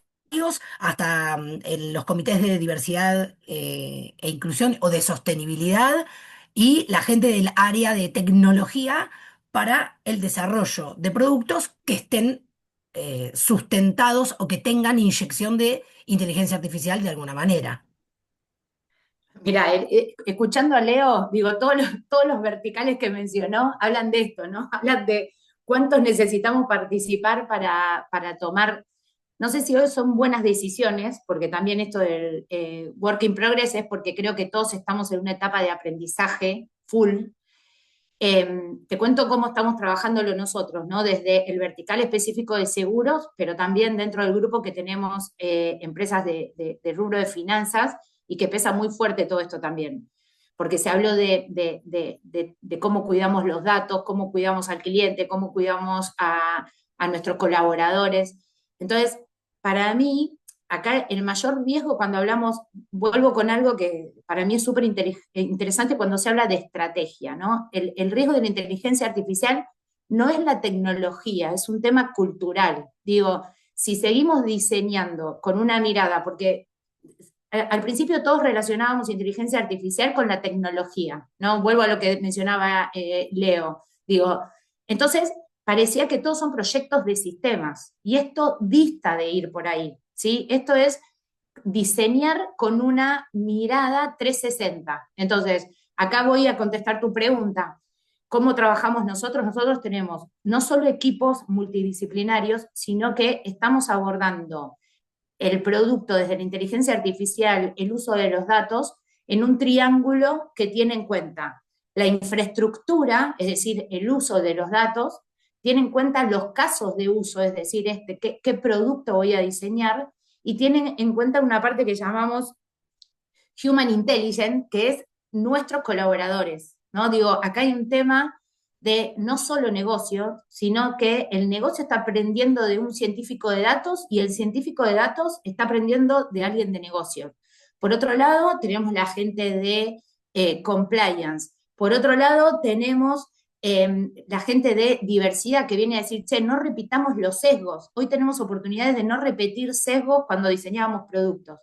hasta en los comités de diversidad e inclusión o de sostenibilidad, y la gente del área de tecnología para el desarrollo de productos que estén sustentados o que tengan inyección de inteligencia artificial de alguna manera. Mira, escuchando a Leo, digo, todos los verticales que mencionó hablan de esto, ¿no? Hablan de cuántos necesitamos participar para tomar, no sé si hoy son buenas decisiones, porque también esto del work in progress es porque creo que todos estamos en una etapa de aprendizaje full. Te cuento cómo estamos trabajándolo nosotros, ¿no? Desde el vertical específico de seguros, pero también dentro del grupo que tenemos empresas de rubro de finanzas, y que pesa muy fuerte todo esto también, porque se habló de cómo cuidamos los datos, cómo cuidamos al cliente, cómo cuidamos a nuestros colaboradores. Entonces, para mí, acá el mayor riesgo cuando hablamos, vuelvo con algo que para mí es súper interesante cuando se habla de estrategia, ¿no? El riesgo de la inteligencia artificial no es la tecnología, es un tema cultural. Digo, si seguimos diseñando con una mirada, porque al principio todos relacionábamos inteligencia artificial con la tecnología, ¿no? Vuelvo a lo que mencionaba Leo. Digo, entonces parecía que todos son proyectos de sistemas, y esto dista de ir por ahí, ¿sí? Esto es diseñar con una mirada 360. Entonces, acá voy a contestar tu pregunta. ¿Cómo trabajamos nosotros? Nosotros tenemos no solo equipos multidisciplinarios, sino que estamos abordando el producto desde la inteligencia artificial, el uso de los datos, en un triángulo que tiene en cuenta la infraestructura, es decir, el uso de los datos, tiene en cuenta los casos de uso, es decir, qué producto voy a diseñar, y tienen en cuenta una parte que llamamos Human Intelligence, que es nuestros colaboradores, ¿no? Digo, acá hay un tema de no solo negocio, sino que el negocio está aprendiendo de un científico de datos, y el científico de datos está aprendiendo de alguien de negocio. Por otro lado, tenemos la gente de compliance. Por otro lado, tenemos la gente de diversidad que viene a decir, che, no repitamos los sesgos. Hoy tenemos oportunidades de no repetir sesgos cuando diseñamos productos.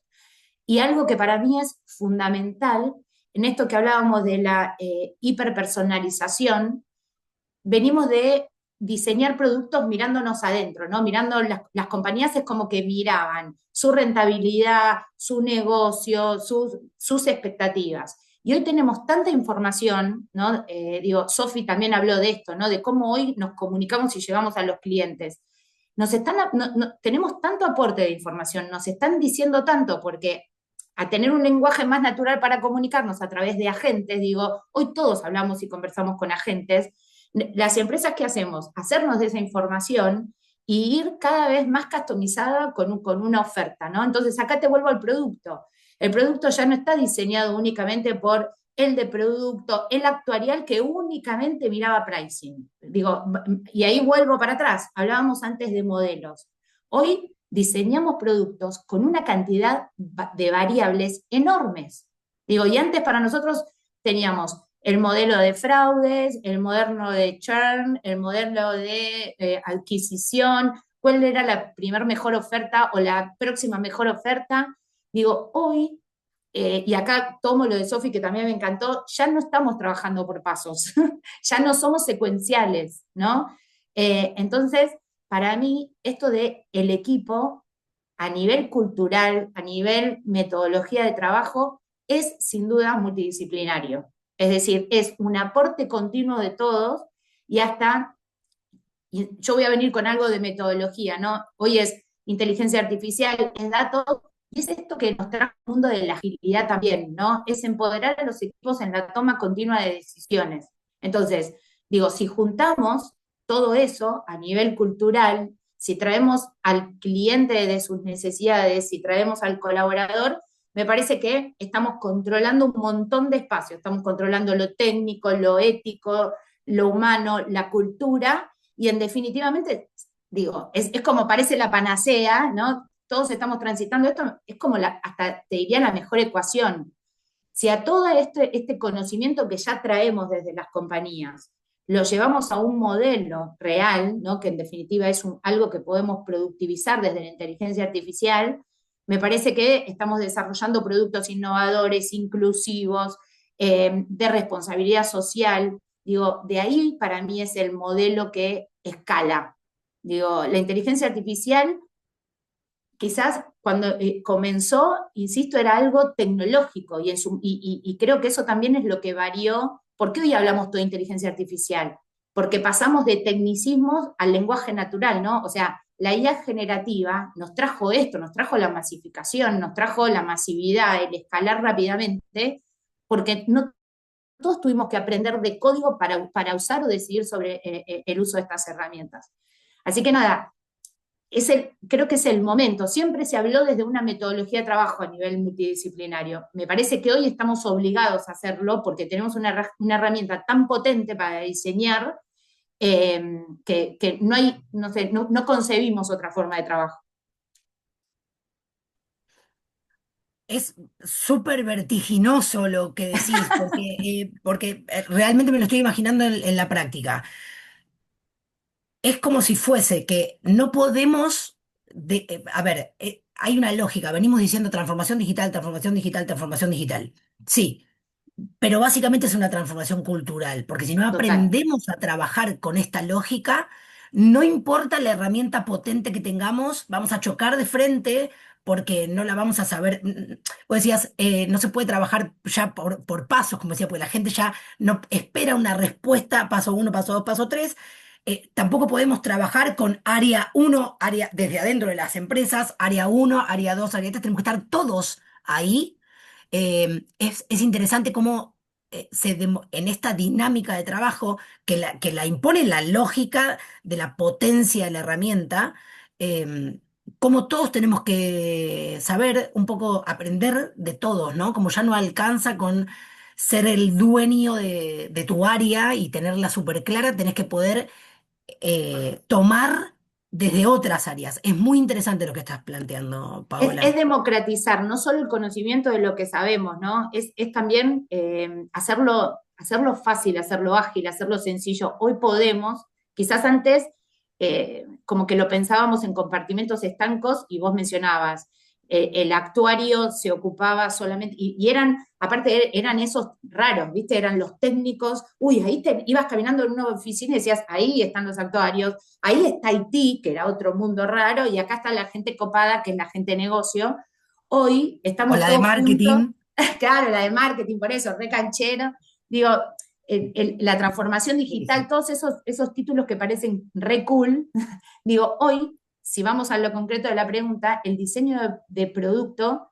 Y algo que para mí es fundamental, en esto que hablábamos de la hiperpersonalización, venimos de diseñar productos mirándonos adentro, ¿no? Mirando las compañías, es como que miraban su rentabilidad, su negocio, sus expectativas. Y hoy tenemos tanta información, ¿no? Digo, Sofi también habló de esto, ¿no? De cómo hoy nos comunicamos y llegamos a los clientes. Tenemos tanto aporte de información, nos están diciendo tanto, porque a tener un lenguaje más natural para comunicarnos a través de agentes, digo, hoy todos hablamos y conversamos con agentes. Las empresas, ¿qué hacemos? Hacernos de esa información y ir cada vez más customizada con una oferta, ¿no? Entonces acá te vuelvo al producto. El producto ya no está diseñado únicamente por el de producto, el actuarial que únicamente miraba pricing. Digo, y ahí vuelvo para atrás, hablábamos antes de modelos. Hoy diseñamos productos con una cantidad de variables enormes. Digo, y antes para nosotros teníamos el modelo de fraudes, el modelo de churn, el modelo de adquisición, cuál era la primer mejor oferta o la próxima mejor oferta. Digo, hoy, y acá tomo lo de Sofi, que también me encantó, ya no estamos trabajando por pasos, ya no somos secuenciales, ¿no? Entonces, para mí, esto de el equipo, a nivel cultural, a nivel metodología de trabajo, es sin duda multidisciplinario. Es decir, es un aporte continuo de todos y hasta, y yo voy a venir con algo de metodología, ¿no? Hoy es inteligencia artificial, es datos, y es esto que nos trae el mundo de la agilidad también, ¿no? Es empoderar a los equipos en la toma continua de decisiones. Entonces, digo, si juntamos todo eso a nivel cultural, si traemos al cliente de sus necesidades, si traemos al colaborador, me parece que estamos controlando un montón de espacios, estamos controlando lo técnico, lo ético, lo humano, la cultura, y en definitivamente, digo, es como parece la panacea, ¿no? Todos estamos transitando esto, es como hasta te diría la mejor ecuación. Si a todo este conocimiento que ya traemos desde las compañías lo llevamos a un modelo real, ¿no? Que en definitiva es algo que podemos productivizar desde la inteligencia artificial, me parece que estamos desarrollando productos innovadores, inclusivos, de responsabilidad social. Digo, de ahí para mí es el modelo que escala. Digo, la inteligencia artificial quizás cuando comenzó, insisto, era algo tecnológico y creo que eso también es lo que varió. ¿Por qué hoy hablamos todo de inteligencia artificial? Porque pasamos de tecnicismos al lenguaje natural, ¿no? O sea, la IA generativa nos trajo esto, nos trajo la masificación, nos trajo la masividad, el escalar rápidamente, porque no todos tuvimos que aprender de código para usar o decidir sobre el uso de estas herramientas. Así que nada, creo que es el momento. Siempre se habló desde una metodología de trabajo a nivel multidisciplinario. Me parece que hoy estamos obligados a hacerlo porque tenemos una herramienta tan potente para diseñar que no hay, no sé, no concebimos otra forma de trabajo. Es súper vertiginoso lo que decís, porque realmente me lo estoy imaginando en la práctica. Es como si fuese que no podemos, a ver, hay una lógica, venimos diciendo transformación digital, transformación digital, transformación digital. Sí, pero básicamente es una transformación cultural, porque si no Total. aprendemos a trabajar con esta lógica, no importa la herramienta potente que tengamos, vamos a chocar de frente porque no la vamos a saber. Vos decías, no se puede trabajar ya por pasos, como decía, porque la gente ya no espera una respuesta, paso uno, paso dos, paso tres. Tampoco podemos trabajar con área uno, área desde adentro de las empresas, área uno, área 2, área 3, tenemos que estar todos ahí. Es interesante cómo en esta dinámica de trabajo que la impone la lógica de la potencia de la herramienta, eh, cómo todos tenemos que saber un poco aprender de todos, ¿no? Como ya no alcanza con ser el dueño de tu área y tenerla súper clara, tenés que poder tomar desde otras áreas. Es muy interesante lo que estás planteando, Es Paola. democratizar no solo el conocimiento de lo que sabemos, ¿no? Es también hacerlo fácil, hacerlo ágil, hacerlo sencillo. Hoy podemos, quizás antes, como que lo pensábamos en compartimentos estancos y vos mencionabas, el actuario se ocupaba solamente, y aparte eran esos raros, ¿viste? Eran los técnicos, uy, ahí te ibas caminando en una oficina y decías, ahí están los actuarios, ahí está Haití, que era otro mundo raro, y acá está la gente copada, que es la gente de negocio. Hoy O estamos la de todos juntos, marketing. claro, la de marketing, por eso, re canchero. Digo, la transformación Sí, digital, sí. todos esos títulos que parecen re cool, digo, hoy, si vamos a lo concreto de la pregunta, el diseño de producto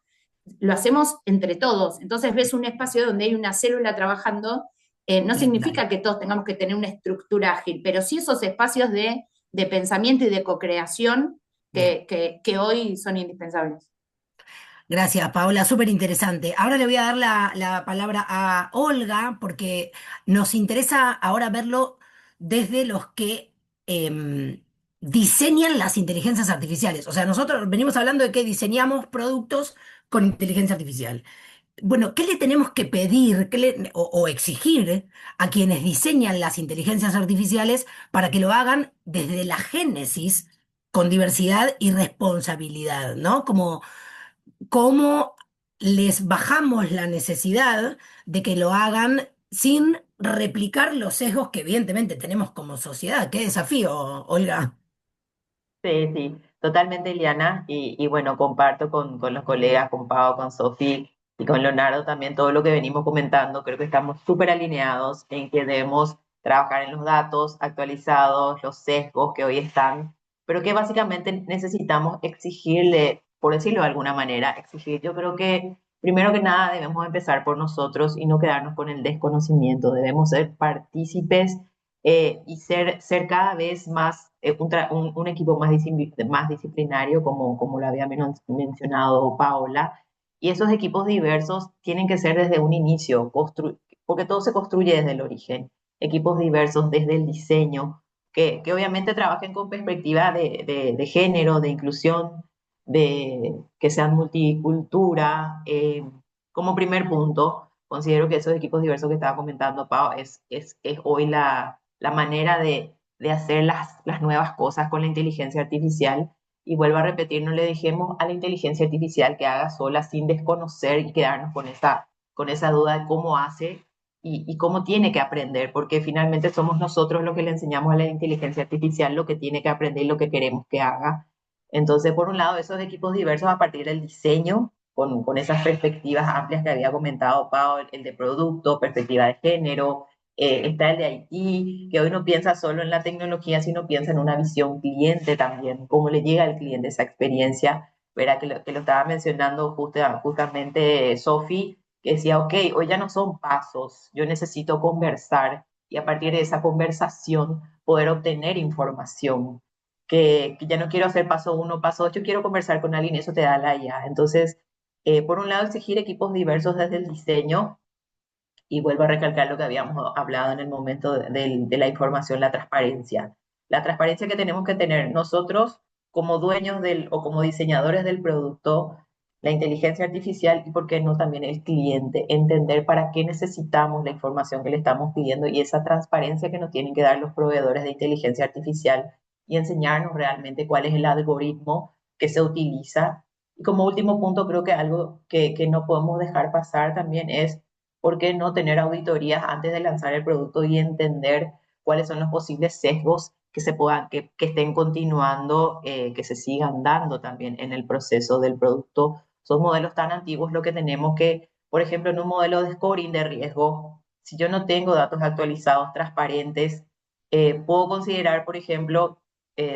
lo hacemos entre todos. Entonces ves un espacio donde hay una célula trabajando, no Dale. significa que todos tengamos que tener una estructura ágil, pero sí esos espacios de pensamiento y de co-creación Bien. que hoy son indispensables. Gracias, Paola, súper interesante. Ahora le voy a dar la palabra a Olga porque nos interesa ahora verlo desde los que diseñan las inteligencias artificiales. O sea, nosotros venimos hablando de que diseñamos productos con inteligencia artificial. Bueno, ¿qué le tenemos que pedir o exigir a quienes diseñan las inteligencias artificiales para que lo hagan desde la génesis con diversidad y responsabilidad, ¿no? Como cómo les bajamos la necesidad de que lo hagan sin replicar los sesgos que evidentemente tenemos como sociedad. Qué desafío, Olga. Sí, sí, totalmente, Liana. Y bueno, comparto con los colegas, con Pau, con Sofi. y con Leonardo también todo lo que venimos comentando, creo que estamos súper alineados en que debemos trabajar en los datos actualizados, los sesgos que hoy están, pero que básicamente necesitamos exigirle, por decirlo de alguna manera, exigir. Yo creo que primero que nada debemos empezar por nosotros y no quedarnos con el desconocimiento, debemos ser partícipes y ser cada vez más un equipo más disciplinario, como lo había mencionado Paola. Y esos equipos diversos tienen que ser desde un inicio, porque todo se construye desde el origen. Equipos diversos desde el diseño, que obviamente trabajen con perspectiva de género, de inclusión, que sean multicultura. Como primer punto, considero que esos equipos diversos que estaba comentando, Pau, es hoy la manera de hacer las nuevas cosas con la inteligencia artificial. Y vuelvo a repetir, no le dejemos a la inteligencia artificial que haga sola sin desconocer y quedarnos con esa duda de cómo hace y cómo tiene que aprender, porque finalmente somos nosotros los que le enseñamos a la inteligencia artificial lo que tiene que aprender y lo que queremos que haga. Entonces, por un lado, esos equipos diversos a partir del diseño, con esas perspectivas amplias que había comentado Pau, el de producto, perspectiva de género, está el de Haití, que hoy no piensa solo en la tecnología, sino piensa en una visión cliente también, cómo le llega al cliente esa experiencia. Verá que lo estaba mencionando justamente Sofi, que decía, ok, hoy ya no son pasos, yo necesito conversar y a partir de esa conversación poder obtener información. Que ya no quiero hacer paso uno, paso ocho, quiero conversar con alguien y eso te da la IA. Entonces, por un lado, exigir equipos diversos desde el diseño, y vuelvo a recalcar lo que habíamos hablado en el momento de la información, la transparencia. La transparencia que tenemos que tener nosotros como dueños o como diseñadores del producto, la inteligencia artificial y, por qué no, también el cliente. Entender para qué necesitamos la información que le estamos pidiendo y esa transparencia que nos tienen que dar los proveedores de inteligencia artificial y enseñarnos realmente cuál es el algoritmo que se utiliza. Y como último punto, creo que algo que no podemos dejar pasar también es ¿por qué no tener auditorías antes de lanzar el producto y entender cuáles son los posibles sesgos que estén continuando, que se sigan dando también en el proceso del producto? Son modelos tan antiguos lo que tenemos que, por ejemplo, en un modelo de scoring de riesgo, si yo no tengo datos actualizados, transparentes, puedo considerar, por ejemplo,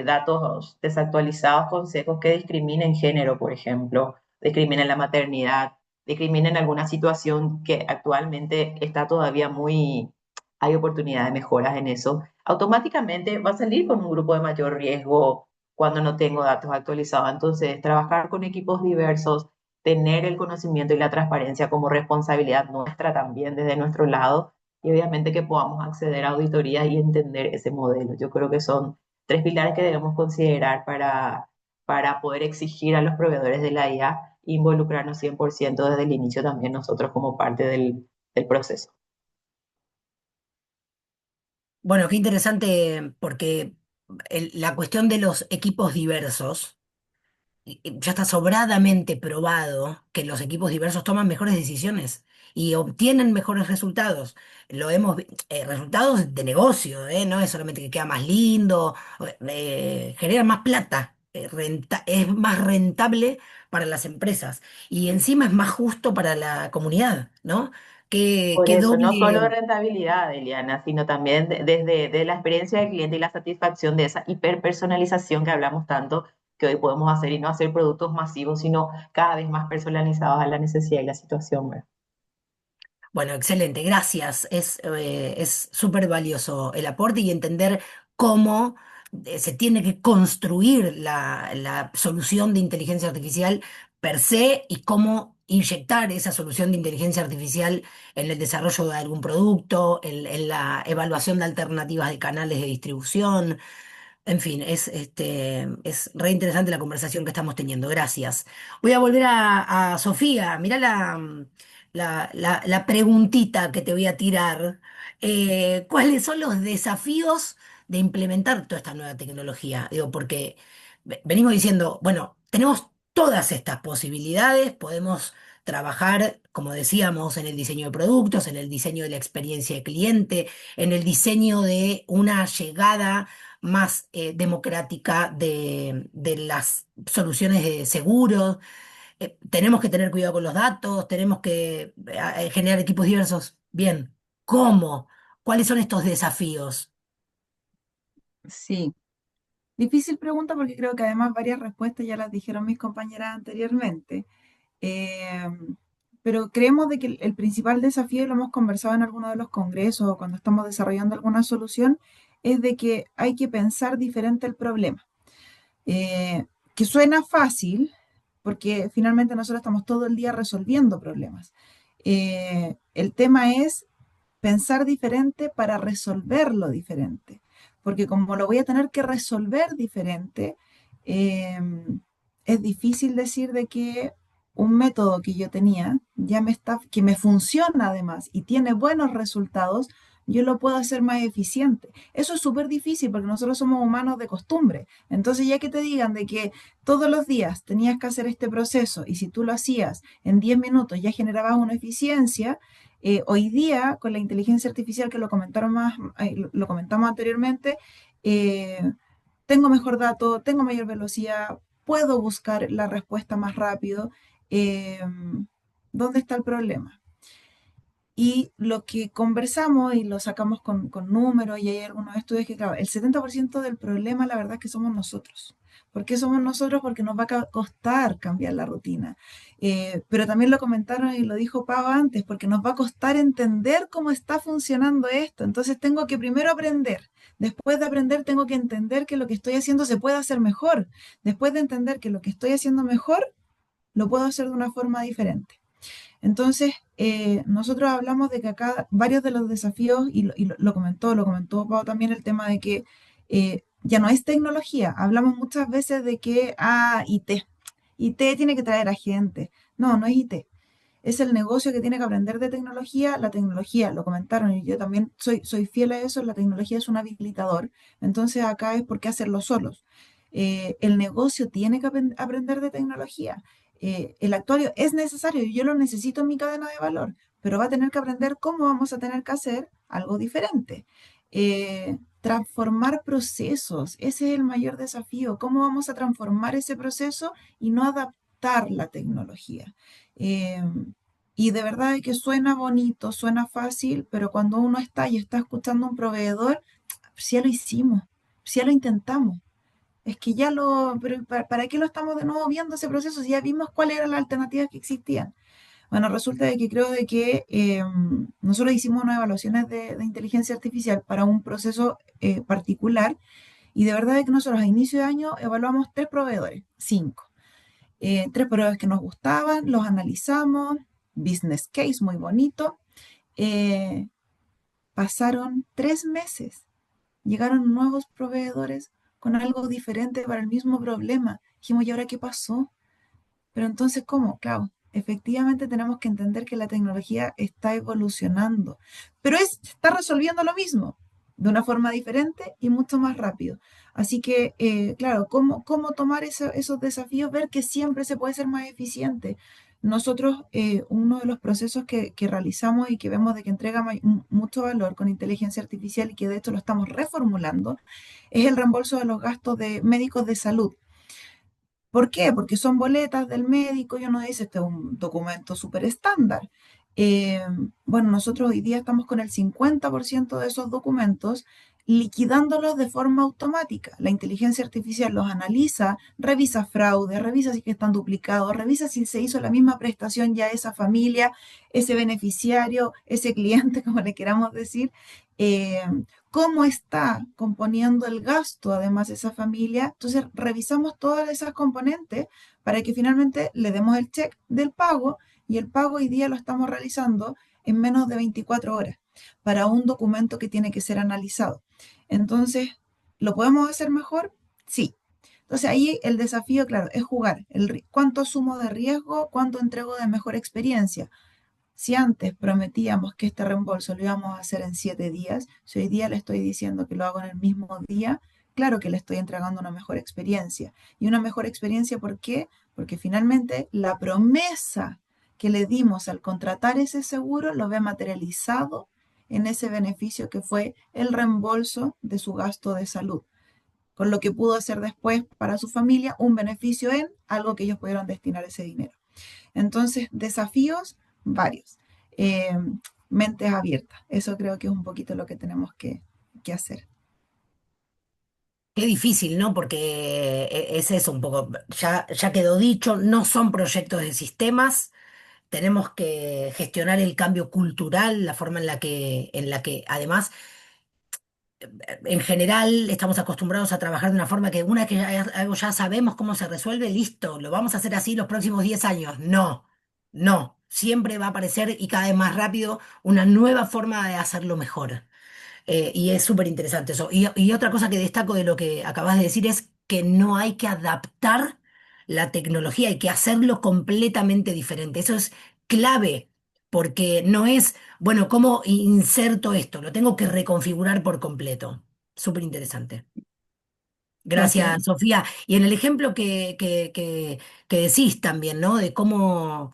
datos desactualizados con sesgos que discriminen género, por ejemplo, discriminen la maternidad, discriminen alguna situación que actualmente está todavía hay oportunidad de mejoras en eso, automáticamente va a salir con un grupo de mayor riesgo cuando no tengo datos actualizados. Entonces, trabajar con equipos diversos, tener el conocimiento y la transparencia como responsabilidad nuestra también desde nuestro lado y obviamente que podamos acceder a auditorías y entender ese modelo. Yo creo que son tres pilares que debemos considerar para poder exigir a los proveedores de la IA involucrarnos 100% desde el inicio también nosotros como parte del proceso. Bueno, qué interesante porque la cuestión de los equipos diversos, ya está sobradamente probado que los equipos diversos toman mejores decisiones y obtienen mejores resultados. Resultados de negocio, ¿eh? No es solamente que queda más lindo, genera más plata, es más rentable para las empresas y encima es más justo para la comunidad, ¿no? Por Qué eso, no solo de doble. rentabilidad, Eliana, sino también desde de la experiencia del cliente y la satisfacción de esa hiperpersonalización que hablamos tanto, que hoy podemos hacer y no hacer productos masivos, sino cada vez más personalizados a la necesidad y la situación, ¿verdad? Bueno, excelente, gracias. Es súper valioso el aporte y entender cómo se tiene que construir la solución de inteligencia artificial per se y cómo inyectar esa solución de inteligencia artificial en el desarrollo de algún producto, en la evaluación de alternativas de canales de distribución. En fin, es re interesante la conversación que estamos teniendo. Gracias. Voy a volver a Sofía. Mirá la preguntita que te voy a tirar. ¿Cuáles son los desafíos de implementar toda esta nueva tecnología? Digo, porque venimos diciendo, bueno, tenemos todas estas posibilidades, podemos trabajar, como decíamos, en el diseño de productos, en el diseño de la experiencia de cliente, en el diseño de una llegada más democrática de las soluciones de seguros. tenemos que tener cuidado con los datos, tenemos que generar equipos diversos. Bien, ¿cómo? ¿Cuáles son estos desafíos? Sí, difícil pregunta porque creo que además varias respuestas ya las dijeron mis compañeras anteriormente. Eh, pero creemos de que el principal desafío, y lo hemos conversado en alguno de los congresos o cuando estamos desarrollando alguna solución, es de que hay que pensar diferente el problema. Eh, que suena fácil, porque finalmente nosotros estamos todo el día resolviendo problemas. El tema es pensar diferente para resolverlo diferente, porque como lo voy a tener que resolver diferente, eh, es difícil decir de que un método que yo tenía ya me está, que me funciona además y tiene buenos resultados, yo lo puedo hacer más eficiente. Eso es súper difícil porque nosotros somos humanos de costumbre. Entonces, ya que te digan de que todos los días tenías que hacer este proceso y si tú lo hacías en 10 minutos ya generabas una eficiencia, hoy día con la inteligencia artificial que lo comentaron más, lo comentamos anteriormente, eh, tengo mejor dato, tengo mayor velocidad, puedo buscar la respuesta más rápido. eh, ¿Dónde está el problema? Y lo que conversamos y lo sacamos con números, y hay algunos estudios que, claro, el 70% del problema, la verdad, es que somos nosotros. ¿Por qué somos nosotros? Porque nos va a costar cambiar la rutina. Pero también lo comentaron y lo dijo Pau antes, porque nos va a costar entender cómo está funcionando esto. Entonces tengo que primero aprender. Después de aprender, tengo que entender que lo que estoy haciendo se puede hacer mejor. Después de entender que lo que estoy haciendo mejor, lo puedo hacer de una forma diferente. Entonces, nosotros hablamos de que acá varios de los desafíos, lo comentó Pau también, el tema de que ya no es tecnología. Hablamos muchas veces de que, IT. IT tiene que traer a gente. No, no es IT. Es el negocio que tiene que aprender de tecnología. La tecnología, lo comentaron y yo también soy fiel a eso, la tecnología es un habilitador. Entonces acá es por qué hacerlo solos. El negocio tiene que aprender de tecnología. El actuario es necesario y yo lo necesito en mi cadena de valor, pero va a tener que aprender cómo vamos a tener que hacer algo diferente. Transformar procesos, ese es el mayor desafío. ¿Cómo vamos a transformar ese proceso y no adaptar la tecnología? Eh, y de verdad que suena bonito, suena fácil, pero cuando uno está y está escuchando a un proveedor, pues ya lo hicimos, pues ya lo intentamos. Es que ya pero ¿para qué lo estamos de nuevo viendo ese proceso si ya vimos cuáles eran las alternativas que existían? Bueno, resulta de que creo de que nosotros hicimos unas evaluaciones de inteligencia artificial para un proceso particular y de verdad de que nosotros a inicio de año evaluamos 3 proveedores, 5. 3 proveedores que nos gustaban, los analizamos, business case muy bonito. eh, Pasaron 3 meses, llegaron nuevos proveedores con algo diferente para el mismo problema. Dijimos, ¿y ahora qué pasó? Pero entonces, ¿cómo? Claro, efectivamente tenemos que entender que la tecnología está evolucionando, pero está resolviendo lo mismo de una forma diferente y mucho más rápido. Así que, claro, ¿cómo tomar esos desafíos? Ver que siempre se puede ser más eficiente. Nosotros, uno de los procesos que realizamos y que vemos de que entrega mucho valor con inteligencia artificial y que de hecho lo estamos reformulando, es el reembolso de los gastos de médicos de salud. ¿Por qué? Porque son boletas del médico y uno dice, este es un documento súper estándar. Eh, bueno, nosotros hoy día estamos con el 50% de esos documentos liquidándolos de forma automática. La inteligencia artificial los analiza, revisa fraude, revisa si que están duplicados, revisa si se hizo la misma prestación ya a esa familia, ese beneficiario, ese cliente, como le queramos decir. eh, Cómo está componiendo el gasto, además, esa familia. Entonces, revisamos todas esas componentes para que finalmente le demos el check del pago y el pago hoy día lo estamos realizando en menos de 24 horas para un documento que tiene que ser analizado. Entonces, ¿lo podemos hacer mejor? Sí. Entonces, ahí el desafío, claro, es jugar. ¿Cuánto asumo de riesgo? ¿Cuánto entrego de mejor experiencia? Si antes prometíamos que este reembolso lo íbamos a hacer en 7 días, si hoy día le estoy diciendo que lo hago en el mismo día, claro que le estoy entregando una mejor experiencia. Y una mejor experiencia, ¿por qué? Porque finalmente la promesa que le dimos al contratar ese seguro lo ve materializado en ese beneficio que fue el reembolso de su gasto de salud, con lo que pudo hacer después para su familia un beneficio en algo que ellos pudieron destinar ese dinero. Entonces, desafíos varios. Eh, Mentes abiertas. Eso creo que es un poquito lo que tenemos que hacer. Qué difícil, ¿no? Porque es eso un poco, ya quedó dicho, no son proyectos de sistemas, tenemos que gestionar el cambio cultural, la forma en la que además en general estamos acostumbrados a trabajar de una forma que una que algo ya sabemos cómo se resuelve, listo, lo vamos a hacer así los próximos 10 años. No, no, siempre va a aparecer y cada vez más rápido una nueva forma de hacerlo mejor. Y es súper interesante eso. Y otra cosa que destaco de lo que acabas de decir es que no hay que adaptar la tecnología, hay que hacerlo completamente diferente. Eso es clave, porque no es, bueno, ¿cómo inserto esto? Lo tengo que reconfigurar por completo. Súper interesante. Gracias. Gracias, Sofía. Y en el ejemplo que decís también, ¿no? De cómo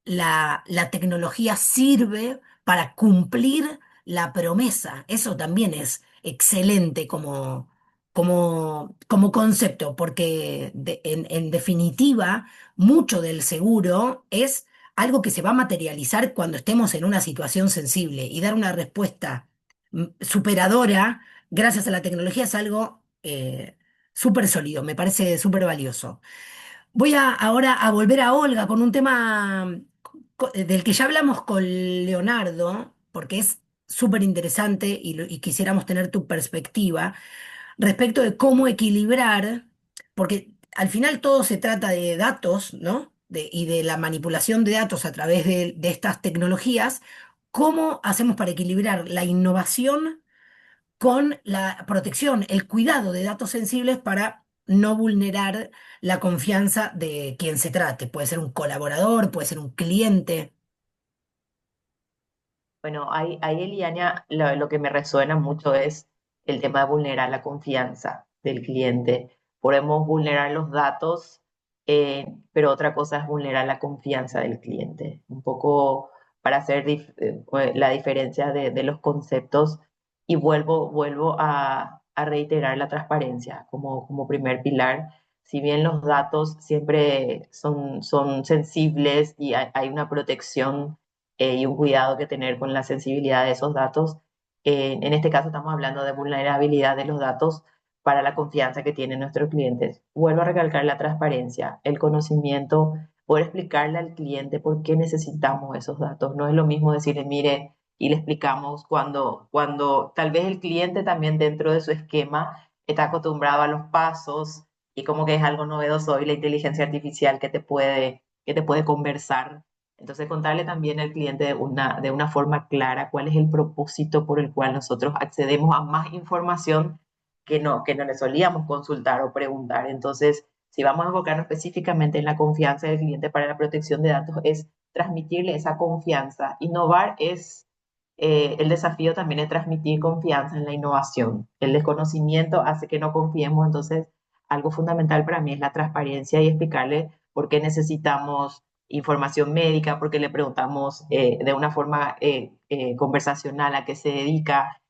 la tecnología sirve para cumplir la promesa. Eso también es excelente como concepto, porque en definitiva, mucho del seguro es algo que se va a materializar cuando estemos en una situación sensible y dar una respuesta superadora gracias a la tecnología es algo súper sólido, me parece súper valioso. Voy ahora a volver a Olga con un tema del que ya hablamos con Leonardo, porque es súper interesante y quisiéramos tener tu perspectiva respecto de cómo equilibrar, porque al final todo se trata de datos, ¿no? Y de la manipulación de datos a través de estas tecnologías. ¿Cómo hacemos para equilibrar la innovación con la protección, el cuidado de datos sensibles para no vulnerar la confianza de quien se trate? Puede ser un colaborador, puede ser un cliente. Bueno, ahí Eliana, lo que me resuena mucho es el tema de vulnerar la confianza del cliente. Podemos vulnerar los datos, pero otra cosa es vulnerar la confianza del cliente. Un poco para hacer la diferencia de los conceptos y vuelvo a reiterar la transparencia como primer pilar. Si bien los datos siempre son sensibles y hay una protección y un cuidado que tener con la sensibilidad de esos datos. En este caso estamos hablando de vulnerabilidad de los datos para la confianza que tienen nuestros clientes. Vuelvo a recalcar la transparencia, el conocimiento, poder explicarle al cliente por qué necesitamos esos datos. No es lo mismo decirle, mire, y le explicamos cuando tal vez el cliente también dentro de su esquema está acostumbrado a los pasos y como que es algo novedoso y la inteligencia artificial que te puede conversar. Entonces, contarle también al cliente de una forma clara cuál es el propósito por el cual nosotros accedemos a más información que no le solíamos consultar o preguntar. Entonces, si vamos a enfocarnos específicamente en la confianza del cliente para la protección de datos, es transmitirle esa confianza. Innovar el desafío también es transmitir confianza en la innovación. El desconocimiento hace que no confiemos, entonces algo fundamental para mí es la transparencia y explicarle por qué necesitamos información médica, porque le preguntamos de una forma conversacional a qué se dedica,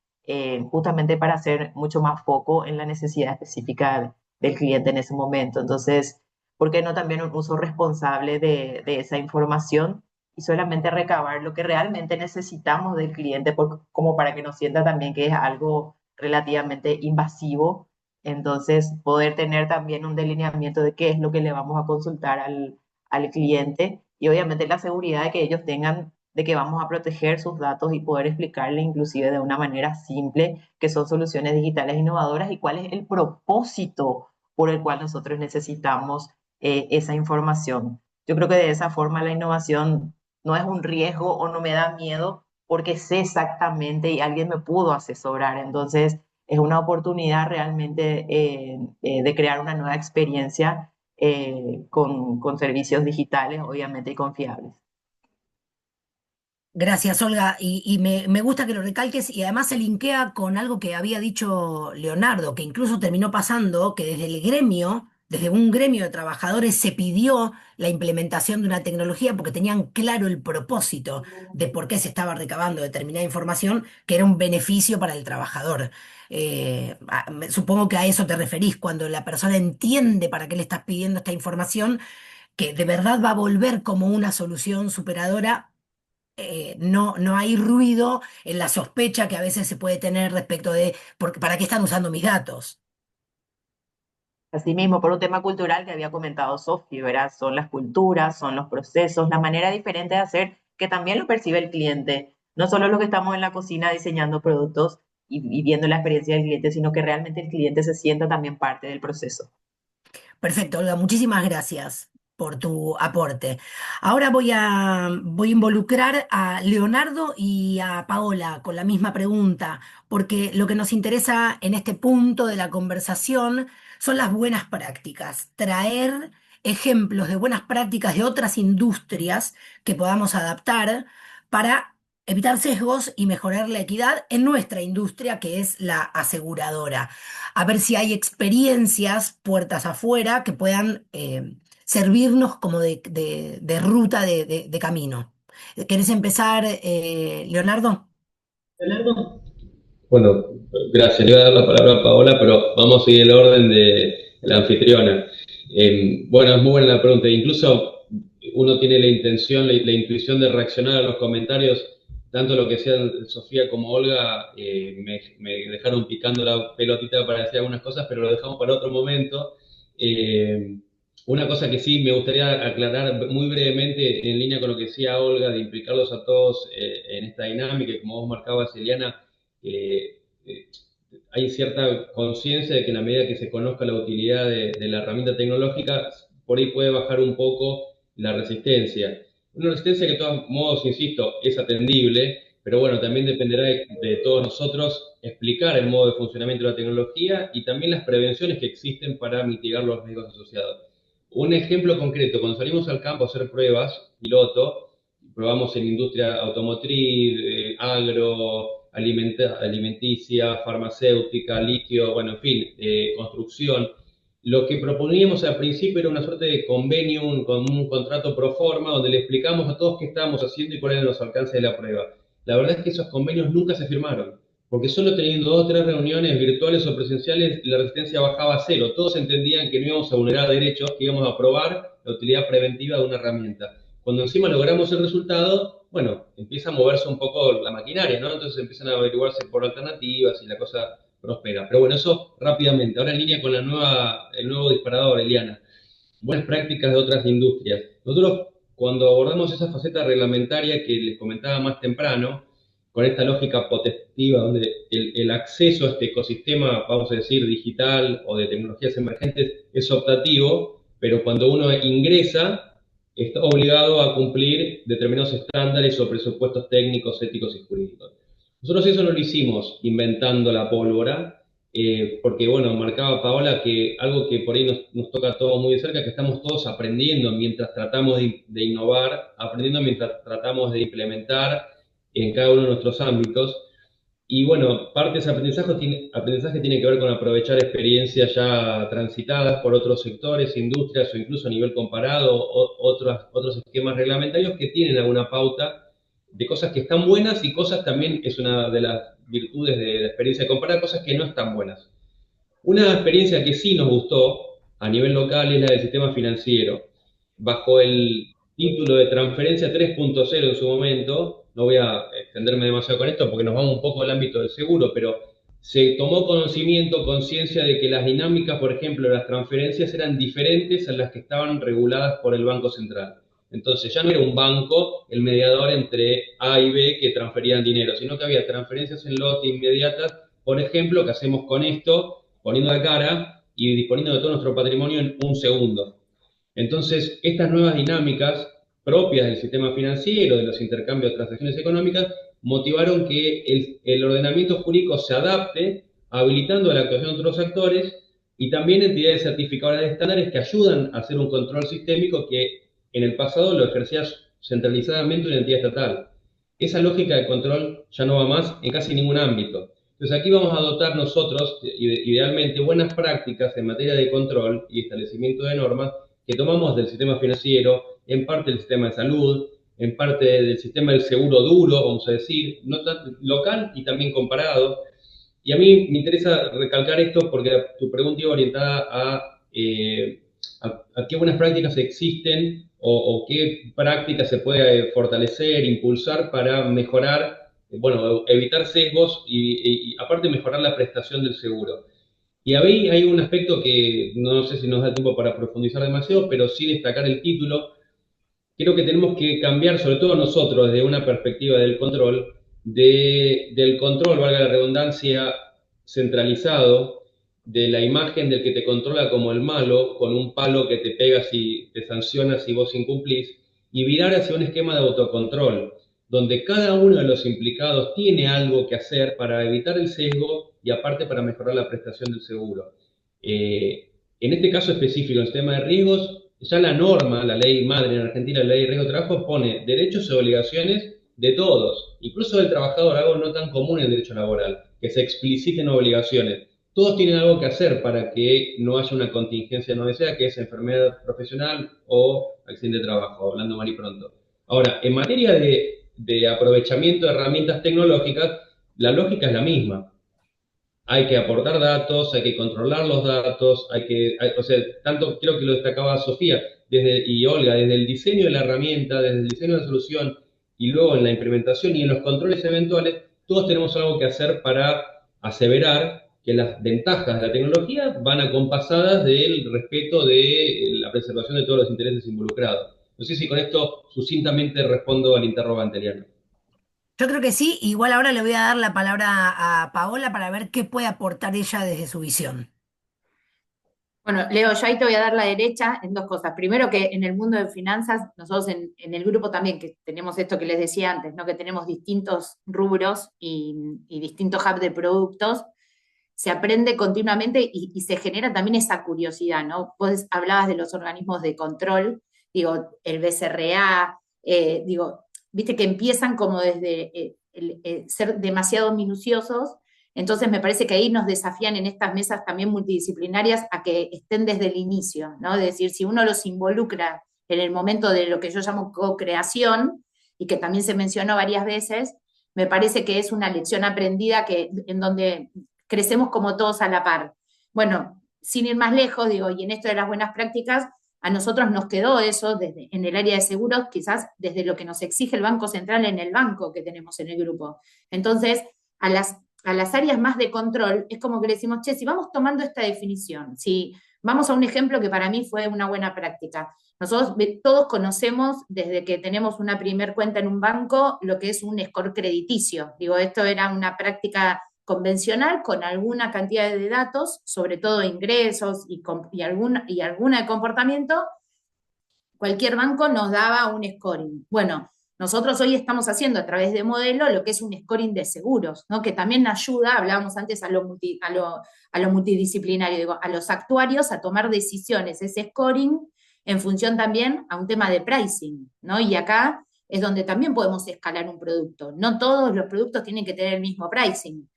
justamente para hacer mucho más foco en la necesidad específica del cliente en ese momento. Entonces, ¿por qué no también un uso responsable de esa información y solamente recabar lo que realmente necesitamos del cliente como para que nos sienta también que es algo relativamente invasivo? Entonces, poder tener también un delineamiento de qué es lo que le vamos a consultar al cliente y obviamente la seguridad de que ellos tengan de que vamos a proteger sus datos y poder explicarle inclusive de una manera simple qué son soluciones digitales innovadoras y cuál es el propósito por el cual nosotros necesitamos esa información. Yo creo que de esa forma la innovación no es un riesgo o no me da miedo porque sé exactamente y alguien me pudo asesorar. Entonces, es una oportunidad realmente de crear una nueva experiencia con servicios digitales, obviamente, y confiables. Gracias, Olga. Y me gusta que lo recalques y además se linkea con algo que había dicho Leonardo, que incluso terminó pasando, que desde el gremio, desde un gremio de trabajadores, se pidió la implementación de una tecnología porque tenían claro el propósito de por qué se estaba recabando determinada información, que era un beneficio para el trabajador. Supongo que a eso te referís, cuando la persona entiende para qué le estás pidiendo esta información que de verdad va a volver como una solución superadora, no hay ruido en la sospecha que a veces se puede tener respecto de ¿para qué están usando mis datos? Asimismo, por un tema cultural que había comentado Sofi, ¿verdad? Son las culturas, son los procesos, la manera diferente de hacer que también lo percibe el cliente. No solo los que estamos en la cocina diseñando productos y viendo la experiencia del cliente, sino que realmente el cliente se sienta también parte del proceso. Perfecto, Olga, muchísimas gracias por tu aporte. Ahora voy a involucrar a Leonardo y a Paola con la misma pregunta, porque lo que nos interesa en este punto de la conversación son las buenas prácticas, traer ejemplos de buenas prácticas de otras industrias que podamos adaptar para evitar sesgos y mejorar la equidad en nuestra industria, que es la aseguradora, a ver si hay experiencias puertas afuera que puedan servirnos como de ruta de camino. ¿Querés empezar, Leonardo? Bueno, gracias. Le voy a dar la palabra a Paola, pero vamos a seguir el orden de la anfitriona. Bueno, es muy buena la pregunta. Incluso uno tiene la intención, la intuición de reaccionar a los comentarios, tanto lo que sean Sofía como Olga, me dejaron picando la pelotita para decir algunas cosas, pero lo dejamos para otro momento. Eh, una cosa que sí me gustaría aclarar muy brevemente, en línea con lo que decía Olga, de implicarlos a todos en esta dinámica, y como vos marcabas, Eliana, eh, eh, hay cierta conciencia de que en la medida que se conozca la utilidad de la herramienta tecnológica, por ahí puede bajar un poco la resistencia. Una resistencia que de todos modos, insisto, es atendible, pero bueno, también dependerá de todos nosotros explicar el modo de funcionamiento de la tecnología y también las prevenciones que existen para mitigar los riesgos asociados. Un ejemplo concreto, cuando salimos al campo a hacer pruebas, piloto, probamos en industria automotriz, agro, alimenticia, farmacéutica, litio, bueno, en fin, construcción. Lo que proponíamos al principio era una suerte de convenio, un contrato pro forma, donde le explicamos a todos qué estábamos haciendo y cuáles eran los alcances de la prueba. La verdad es que esos convenios nunca se firmaron, porque solo teniendo 2 o 3 reuniones virtuales o presenciales, la resistencia bajaba a cero. Todos entendían que no íbamos a vulnerar derechos, que íbamos a probar la utilidad preventiva de una herramienta. Cuando encima logramos el resultado, bueno, empieza a moverse un poco la maquinaria, ¿no? Entonces empiezan a averiguarse por alternativas y la cosa prospera. Pero bueno, eso rápidamente. Ahora en línea con el nuevo disparador, Eliana. Buenas prácticas de otras industrias. Nosotros, cuando abordamos esa faceta reglamentaria que les comentaba más temprano, con esta lógica potestiva, donde el acceso a este ecosistema, vamos a decir, digital o de tecnologías emergentes es optativo, pero cuando uno ingresa, está obligado a cumplir determinados estándares o presupuestos técnicos, éticos y jurídicos. Nosotros eso no lo hicimos inventando la pólvora, porque, bueno, marcaba Paola que algo que por ahí nos toca a todos muy de cerca, que estamos todos aprendiendo mientras tratamos de innovar, aprendiendo mientras tratamos de implementar en cada uno de nuestros ámbitos. Y bueno, parte de ese aprendizaje tiene que ver con aprovechar experiencias ya transitadas por otros sectores, industrias o incluso a nivel comparado, otros esquemas reglamentarios que tienen alguna pauta de cosas que están buenas y cosas también, es una de las virtudes de la experiencia de comparar, cosas que no están buenas. Una experiencia que sí nos gustó a nivel local es la del sistema financiero. Bajo el título de transferencia 3.0 en su momento, no voy a extenderme demasiado con esto porque nos vamos un poco al ámbito del seguro, pero se tomó conocimiento, conciencia de que las dinámicas, por ejemplo, de las transferencias eran diferentes a las que estaban reguladas por el Banco Central. Entonces ya no era un banco el mediador entre A y B que transferían dinero, sino que había transferencias en lote inmediatas, por ejemplo, que hacemos con esto, poniendo la cara y disponiendo de todo nuestro patrimonio en un segundo. Entonces, estas nuevas dinámicas propias del sistema financiero, de los intercambios de transacciones económicas, motivaron que el ordenamiento jurídico se adapte, habilitando la actuación de otros actores y también entidades certificadoras de estándares que ayudan a hacer un control sistémico que en el pasado lo ejercía centralizadamente una entidad estatal. Esa lógica de control ya no va más en casi ningún ámbito. Entonces aquí vamos a adoptar nosotros, idealmente, buenas prácticas en materia de control y establecimiento de normas que tomamos del sistema financiero, en parte del sistema de salud, en parte del sistema del seguro duro, vamos a decir, no tan local y también comparado. Y a mí me interesa recalcar esto porque tu pregunta iba orientada a a qué buenas prácticas existen o qué prácticas se puede fortalecer, impulsar para mejorar, bueno, evitar sesgos y aparte mejorar la prestación del seguro. Y ahí hay un aspecto que no sé si nos da tiempo para profundizar demasiado, pero sí destacar el título. Creo que tenemos que cambiar, sobre todo nosotros, desde una perspectiva del control, valga la redundancia, centralizado, de la imagen del que te controla como el malo, con un palo que te pega si te sanciona si vos incumplís, y virar hacia un esquema de autocontrol, donde cada uno de los implicados tiene algo que hacer para evitar el sesgo y aparte para mejorar la prestación del seguro. En este caso específico, en el tema de riesgos, ya la norma, la ley madre en Argentina, la ley de riesgo de trabajo, pone derechos y obligaciones de todos, incluso del trabajador, algo no tan común en el derecho laboral, que se expliciten obligaciones. Todos tienen algo que hacer para que no haya una contingencia no deseada, que es enfermedad profesional o accidente de trabajo, hablando mal y pronto. Ahora, en materia de aprovechamiento de herramientas tecnológicas, la lógica es la misma. Hay que aportar datos, hay que controlar los datos, o sea, tanto creo que lo destacaba Sofía y Olga, desde el diseño de la herramienta, desde el diseño de la solución y luego en la implementación y en los controles eventuales, todos tenemos algo que hacer para aseverar que las ventajas de la tecnología van acompasadas del respeto de la preservación de todos los intereses involucrados. No sé si con esto sucintamente respondo al interrogante, Eliana. Yo creo que sí, igual ahora le voy a dar la palabra a Paola para ver qué puede aportar ella desde su visión. Bueno, Leo, yo ahí te voy a dar la derecha en dos cosas. Primero que en el mundo de finanzas, nosotros en el grupo también, que tenemos esto que les decía antes, ¿no? Que tenemos distintos rubros y distintos hubs de productos, se aprende continuamente y se genera también esa curiosidad, ¿no? Vos hablabas de los organismos de control, digo, el BCRA, digo, viste que empiezan como desde ser demasiado minuciosos, entonces me parece que ahí nos desafían en estas mesas también multidisciplinarias a que estén desde el inicio, ¿no? Es decir, si uno los involucra en el momento de lo que yo llamo co-creación, y que también se mencionó varias veces, me parece que es una lección aprendida en donde crecemos como todos a la par. Bueno, sin ir más lejos, digo, y en esto de las buenas prácticas, a nosotros nos quedó eso en el área de seguros, quizás desde lo que nos exige el Banco Central en el banco que tenemos en el grupo. Entonces, a las áreas más de control, es como que le decimos, che, si vamos tomando esta definición, si vamos a un ejemplo que para mí fue una buena práctica. Nosotros todos conocemos, desde que tenemos una primer cuenta en un banco, lo que es un score crediticio. Digo, esto era una práctica convencional con alguna cantidad de datos, sobre todo ingresos y alguna de comportamiento. Cualquier banco nos daba un scoring. Bueno, nosotros hoy estamos haciendo a través de modelo lo que es un scoring de seguros, ¿no? Que también ayuda, hablábamos antes a lo multidisciplinario, digo, a los actuarios a tomar decisiones, ese scoring en función también a un tema de pricing, ¿no? Y acá es donde también podemos escalar un producto. No todos los productos tienen que tener el mismo pricing.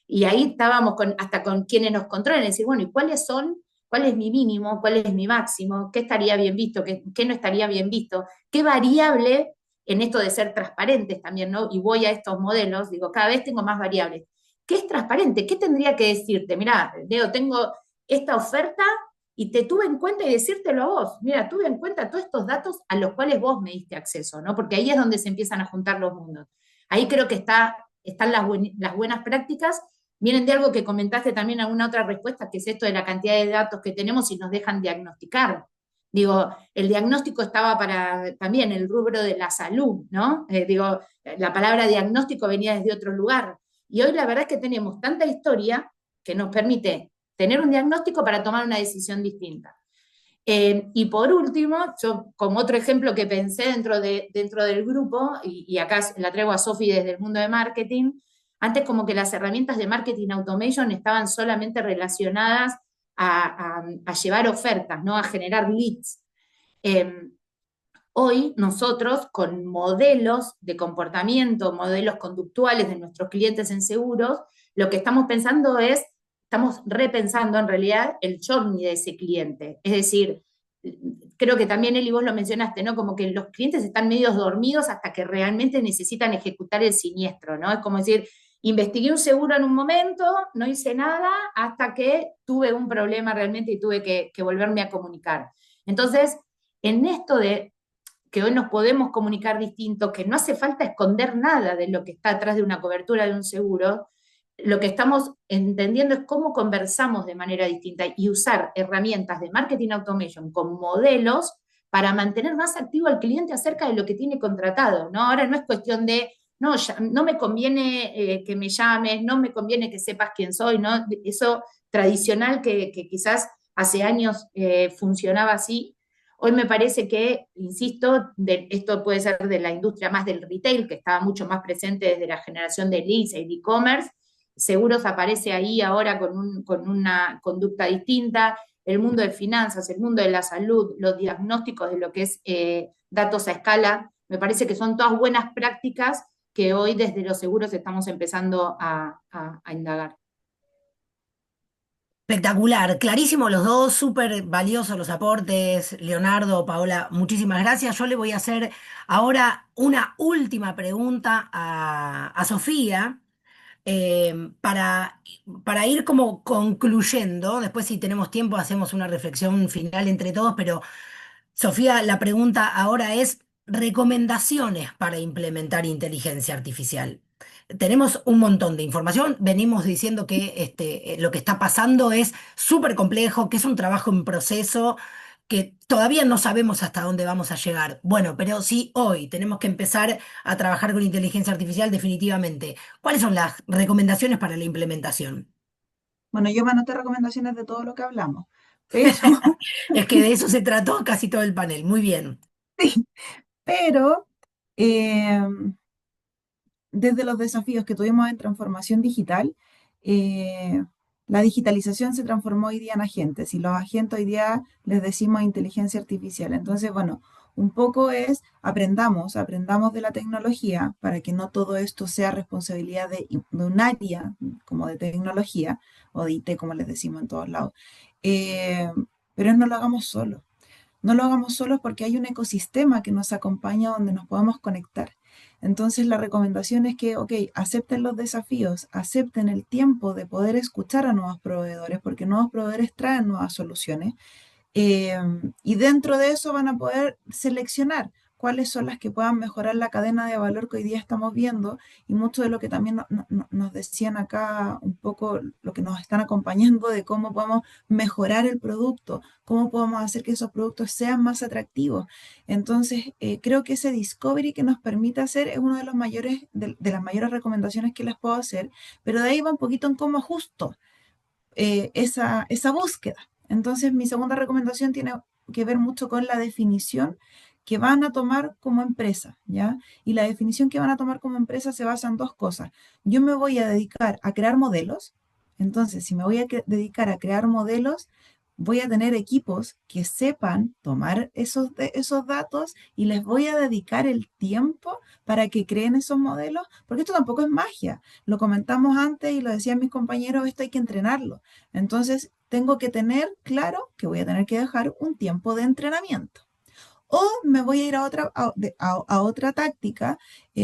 Y ahí estábamos hasta con quienes nos controlan, decir, bueno, ¿y cuál es mi mínimo, cuál es mi máximo, qué estaría bien visto, qué no estaría bien visto, qué variable en esto de ser transparentes también, ¿no? Y voy a estos modelos, digo, cada vez tengo más variables. ¿Qué es transparente? ¿Qué tendría que decirte? Mirá, Leo, tengo esta oferta y te tuve en cuenta y decírtelo a vos. Mira, tuve en cuenta todos estos datos a los cuales vos me diste acceso, ¿no? Porque ahí es donde se empiezan a juntar los mundos. Ahí creo que están las buenas prácticas. Vienen de algo que comentaste también en alguna otra respuesta, que es esto de la cantidad de datos que tenemos y nos dejan diagnosticar. Digo, el diagnóstico estaba para también el rubro de la salud, ¿no? Digo, la palabra diagnóstico venía desde otro lugar. Y hoy la verdad es que tenemos tanta historia que nos permite tener un diagnóstico para tomar una decisión distinta. Y por último, yo como otro ejemplo que pensé dentro del grupo, y acá la traigo a Sofi desde el mundo de marketing, antes como que las herramientas de marketing automation estaban solamente relacionadas a llevar ofertas, ¿no? A generar leads. Hoy nosotros con modelos de comportamiento, modelos conductuales de nuestros clientes en seguros, lo que estamos pensando estamos repensando en realidad el journey de ese cliente. Es decir, creo que también Eli vos lo mencionaste, ¿no? Como que los clientes están medio dormidos hasta que realmente necesitan ejecutar el siniestro, ¿no? Es como decir, investigué un seguro en un momento, no hice nada hasta que tuve un problema realmente y tuve que volverme a comunicar. Entonces, en esto de que hoy nos podemos comunicar distinto, que no hace falta esconder nada de lo que está atrás de una cobertura de un seguro, lo que estamos entendiendo es cómo conversamos de manera distinta y usar herramientas de marketing automation con modelos para mantener más activo al cliente acerca de lo que tiene contratado, ¿no? Ahora no es cuestión de, no, no me conviene que me llames, no me conviene que sepas quién soy, ¿no? Eso tradicional que quizás hace años funcionaba así. Hoy me parece que, insisto, esto puede ser de la industria más del retail, que estaba mucho más presente desde la generación de leads y de e-commerce. Seguros aparece ahí ahora con una conducta distinta. El mundo de finanzas, el mundo de la salud, los diagnósticos de lo que es datos a escala, me parece que son todas buenas prácticas que hoy desde los seguros estamos empezando a indagar. Espectacular, clarísimo los dos, súper valiosos los aportes. Leonardo, Paola, muchísimas gracias. Yo le voy a hacer ahora una última pregunta a Sofía para ir como concluyendo. Después, si tenemos tiempo, hacemos una reflexión final entre todos, pero Sofía, la pregunta ahora es recomendaciones para implementar inteligencia artificial. Tenemos un montón de información, venimos diciendo que lo que está pasando es súper complejo, que es un trabajo en proceso, que todavía no sabemos hasta dónde vamos a llegar. Bueno, pero si hoy tenemos que empezar a trabajar con inteligencia artificial, definitivamente, ¿cuáles son las recomendaciones para la implementación? Bueno, yo me anoté recomendaciones de todo lo que hablamos, pero, Es que de eso se trató casi todo el panel. Muy bien. pero em, desde los desafíos que tuvimos en transformación digital, eh, la digitalización se transformó hoy día en agentes y los agentes hoy día les decimos inteligencia artificial. Entonces, bueno, un poco es aprendamos de la tecnología para que no todo esto sea responsabilidad de un área como de tecnología o de IT, como les decimos en todos lados. Eh, pero no lo hagamos solo. No lo hagamos solos porque hay un ecosistema que nos acompaña donde nos podemos conectar. Entonces la recomendación es que, ok, acepten los desafíos, acepten el tiempo de poder escuchar a nuevos proveedores, porque nuevos proveedores traen nuevas soluciones eh, y dentro de eso van a poder seleccionar cuáles son las que puedan mejorar la cadena de valor que hoy día estamos viendo y mucho de lo que también nos decían acá, un poco lo que nos están acompañando de cómo podemos mejorar el producto, cómo podemos hacer que esos productos sean más atractivos. Entonces, creo que ese discovery que nos permite hacer es uno de los mayores, de las mayores recomendaciones que les puedo hacer, pero de ahí va un poquito en cómo ajusto esa búsqueda. Entonces, mi segunda recomendación tiene que ver mucho con la definición que van a tomar como empresa, ¿ya? Y la definición que van a tomar como empresa se basa en dos cosas. Yo me voy a dedicar a crear modelos, entonces, si me voy a dedicar a crear modelos, voy a tener equipos que sepan tomar esos datos y les voy a dedicar el tiempo para que creen esos modelos, porque esto tampoco es magia. Lo comentamos antes y lo decían mis compañeros, esto hay que entrenarlo. Entonces, tengo que tener claro que voy a tener que dejar un tiempo de entrenamiento. O me voy a ir a otra táctica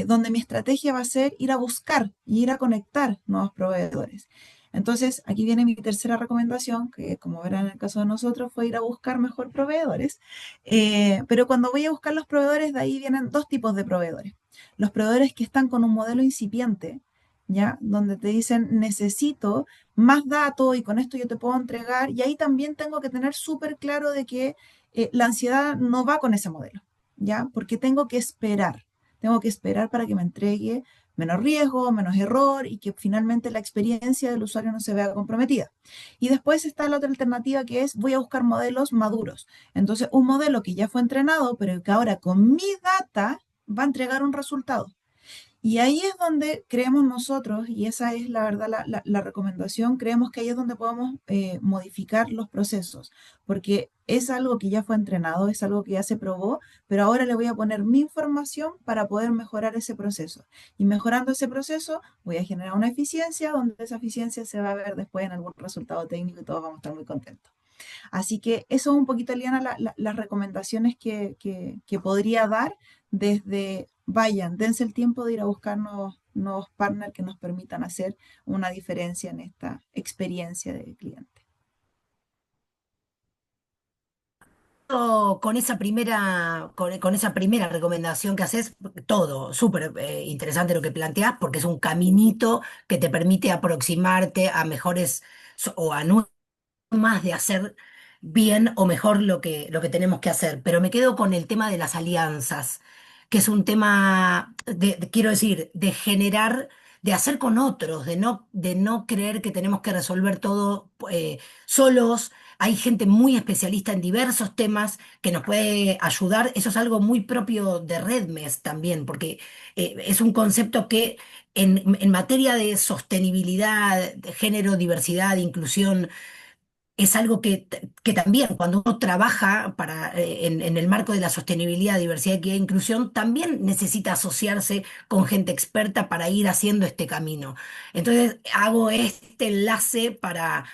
donde mi estrategia va a ser ir a buscar y ir a conectar nuevos proveedores. Entonces, aquí viene mi tercera recomendación, que como verán en el caso de nosotros fue ir a buscar mejor proveedores. Pero cuando voy a buscar los proveedores, de ahí vienen dos tipos de proveedores. Los proveedores que están con un modelo incipiente, ¿ya? Donde te dicen, necesito más datos y con esto yo te puedo entregar. Y ahí también tengo que tener súper claro de que la ansiedad no va con ese modelo, ¿ya? Porque tengo que esperar para que me entregue menos riesgo, menos error y que finalmente la experiencia del usuario no se vea comprometida. Y después está la otra alternativa que es voy a buscar modelos maduros. Entonces, un modelo que ya fue entrenado, pero que ahora con mi data va a entregar un resultado. Y ahí es donde creemos nosotros, y esa es la verdad la recomendación, creemos que ahí es donde podemos modificar los procesos, porque es algo que ya fue entrenado, es algo que ya se probó, pero ahora le voy a poner mi información para poder mejorar ese proceso. Y mejorando ese proceso, voy a generar una eficiencia, donde esa eficiencia se va a ver después en algún resultado técnico y todos vamos a estar muy contentos. Así que eso es un poquito, Liana, las recomendaciones que podría dar desde, vayan, dense el tiempo de ir a buscar nuevos partners que nos permitan hacer una diferencia en esta experiencia de cliente. Con esa primera recomendación que haces, todo súper interesante lo que planteas, porque es un caminito que te permite aproximarte a mejores o a más de hacer bien o mejor lo que tenemos que hacer. Pero me quedo con el tema de las alianzas, que es un tema, quiero decir, de generar, de hacer con otros, de no creer que tenemos que resolver todo solos. Hay gente muy especialista en diversos temas que nos puede ayudar. Eso es algo muy propio de Redmes también, porque es un concepto que en materia de sostenibilidad, de género, diversidad, inclusión, es algo que también cuando uno trabaja en el marco de la sostenibilidad, diversidad, equidad e inclusión, también necesita asociarse con gente experta para ir haciendo este camino. Entonces hago este enlace para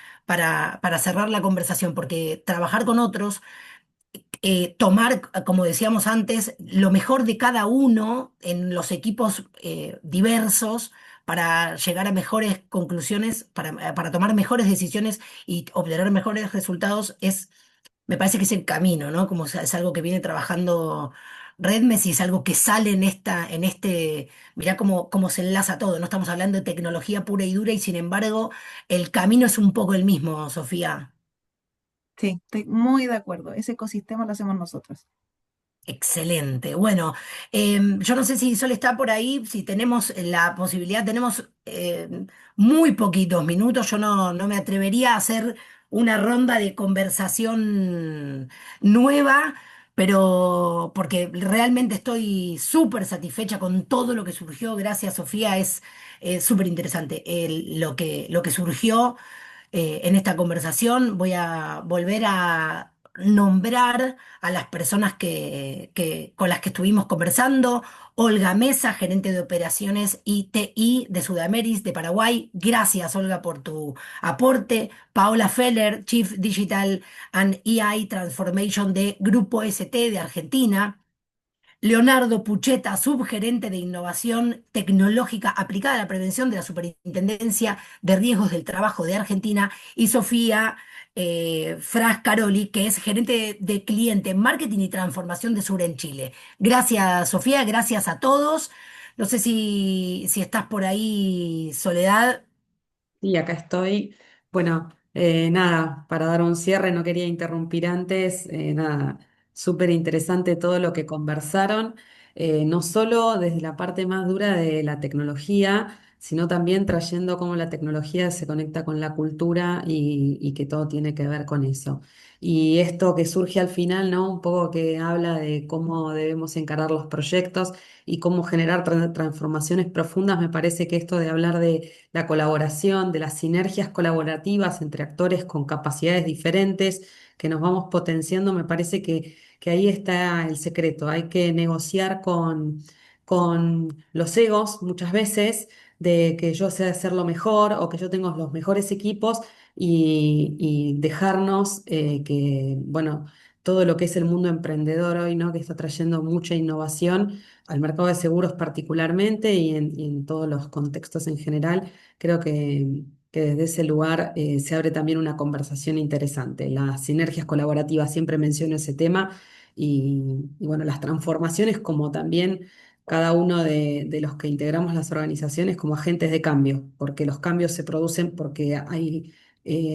cerrar la conversación, porque trabajar con otros, tomar, como decíamos antes, lo mejor de cada uno en los equipos diversos para llegar a mejores conclusiones, para tomar mejores decisiones y obtener mejores resultados, me parece que es el camino, ¿no? Como es algo que viene trabajando Redmes y es algo que sale mirá cómo se enlaza todo, no estamos hablando de tecnología pura y dura y sin embargo el camino es un poco el mismo, Sofía. Sí, estoy muy de acuerdo. Ese ecosistema lo hacemos nosotros. Excelente. Bueno, yo no sé si Sol está por ahí, si tenemos la posibilidad, tenemos muy poquitos minutos, yo no me atrevería a hacer una ronda de conversación nueva, pero porque realmente estoy súper satisfecha con todo lo que surgió. Gracias, Sofía, es súper interesante lo que surgió en esta conversación. Voy a volver a nombrar a las personas con las que estuvimos conversando. Olga Mesa, gerente de operaciones ITI de Sudameris de Paraguay. Gracias, Olga, por tu aporte. Paola Feller, Chief Digital and EI Transformation de Grupo ST de Argentina. Leonardo Pucheta, subgerente de Innovación Tecnológica aplicada a la prevención de la Superintendencia de Riesgos del Trabajo de Argentina, y Sofía Frascaroli, que es gerente de cliente, marketing y transformación de Sur en Chile. Gracias, Sofía, gracias a todos. No sé si estás por ahí, Soledad. Y acá estoy. Bueno, nada, para dar un cierre, no quería interrumpir antes. Nada, súper interesante todo lo que conversaron, no solo desde la parte más dura de la tecnología, sino también trayendo cómo la tecnología se conecta con la cultura y que todo tiene que ver con eso. Y esto que surge al final, ¿no? Un poco que habla de cómo debemos encarar los proyectos y cómo generar transformaciones profundas, me parece que esto de hablar de la colaboración, de las sinergias colaborativas entre actores con capacidades diferentes que nos vamos potenciando, me parece que ahí está el secreto. Hay que negociar con los egos muchas veces de que yo sé hacerlo mejor o que yo tengo los mejores equipos y dejarnos bueno, todo lo que es el mundo emprendedor hoy, ¿no? Que está trayendo mucha innovación al mercado de seguros particularmente y en todos los contextos en general. Creo que desde ese lugar se abre también una conversación interesante. Las sinergias colaborativas, siempre menciono ese tema, y bueno, las transformaciones como también cada uno de los que integramos las organizaciones como agentes de cambio, porque los cambios se producen porque hay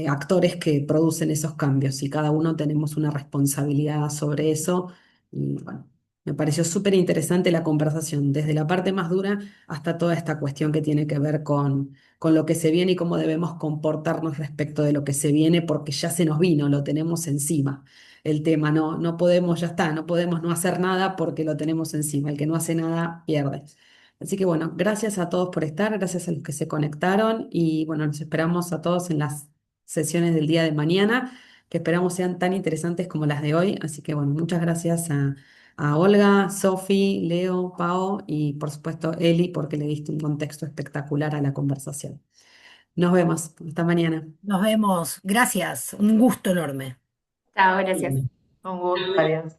actores que producen esos cambios y cada uno tenemos una responsabilidad sobre eso. Y bueno, me pareció súper interesante la conversación, desde la parte más dura hasta toda esta cuestión que tiene que ver con lo que se viene y cómo debemos comportarnos respecto de lo que se viene, porque ya se nos vino, lo tenemos encima. El tema, no podemos, ya está, no podemos no hacer nada porque lo tenemos encima. El que no hace nada pierde. Así que bueno, gracias a todos por estar, gracias a los que se conectaron y bueno, nos esperamos a todos en las sesiones del día de mañana, que esperamos sean tan interesantes como las de hoy. Así que bueno, muchas gracias a Olga, Sofi, Leo, Pao y por supuesto Eli, porque le diste un contexto espectacular a la conversación. Nos vemos. Hasta mañana. Nos vemos. Gracias. Un gusto enorme. Chao, gracias. Un gusto, adiós.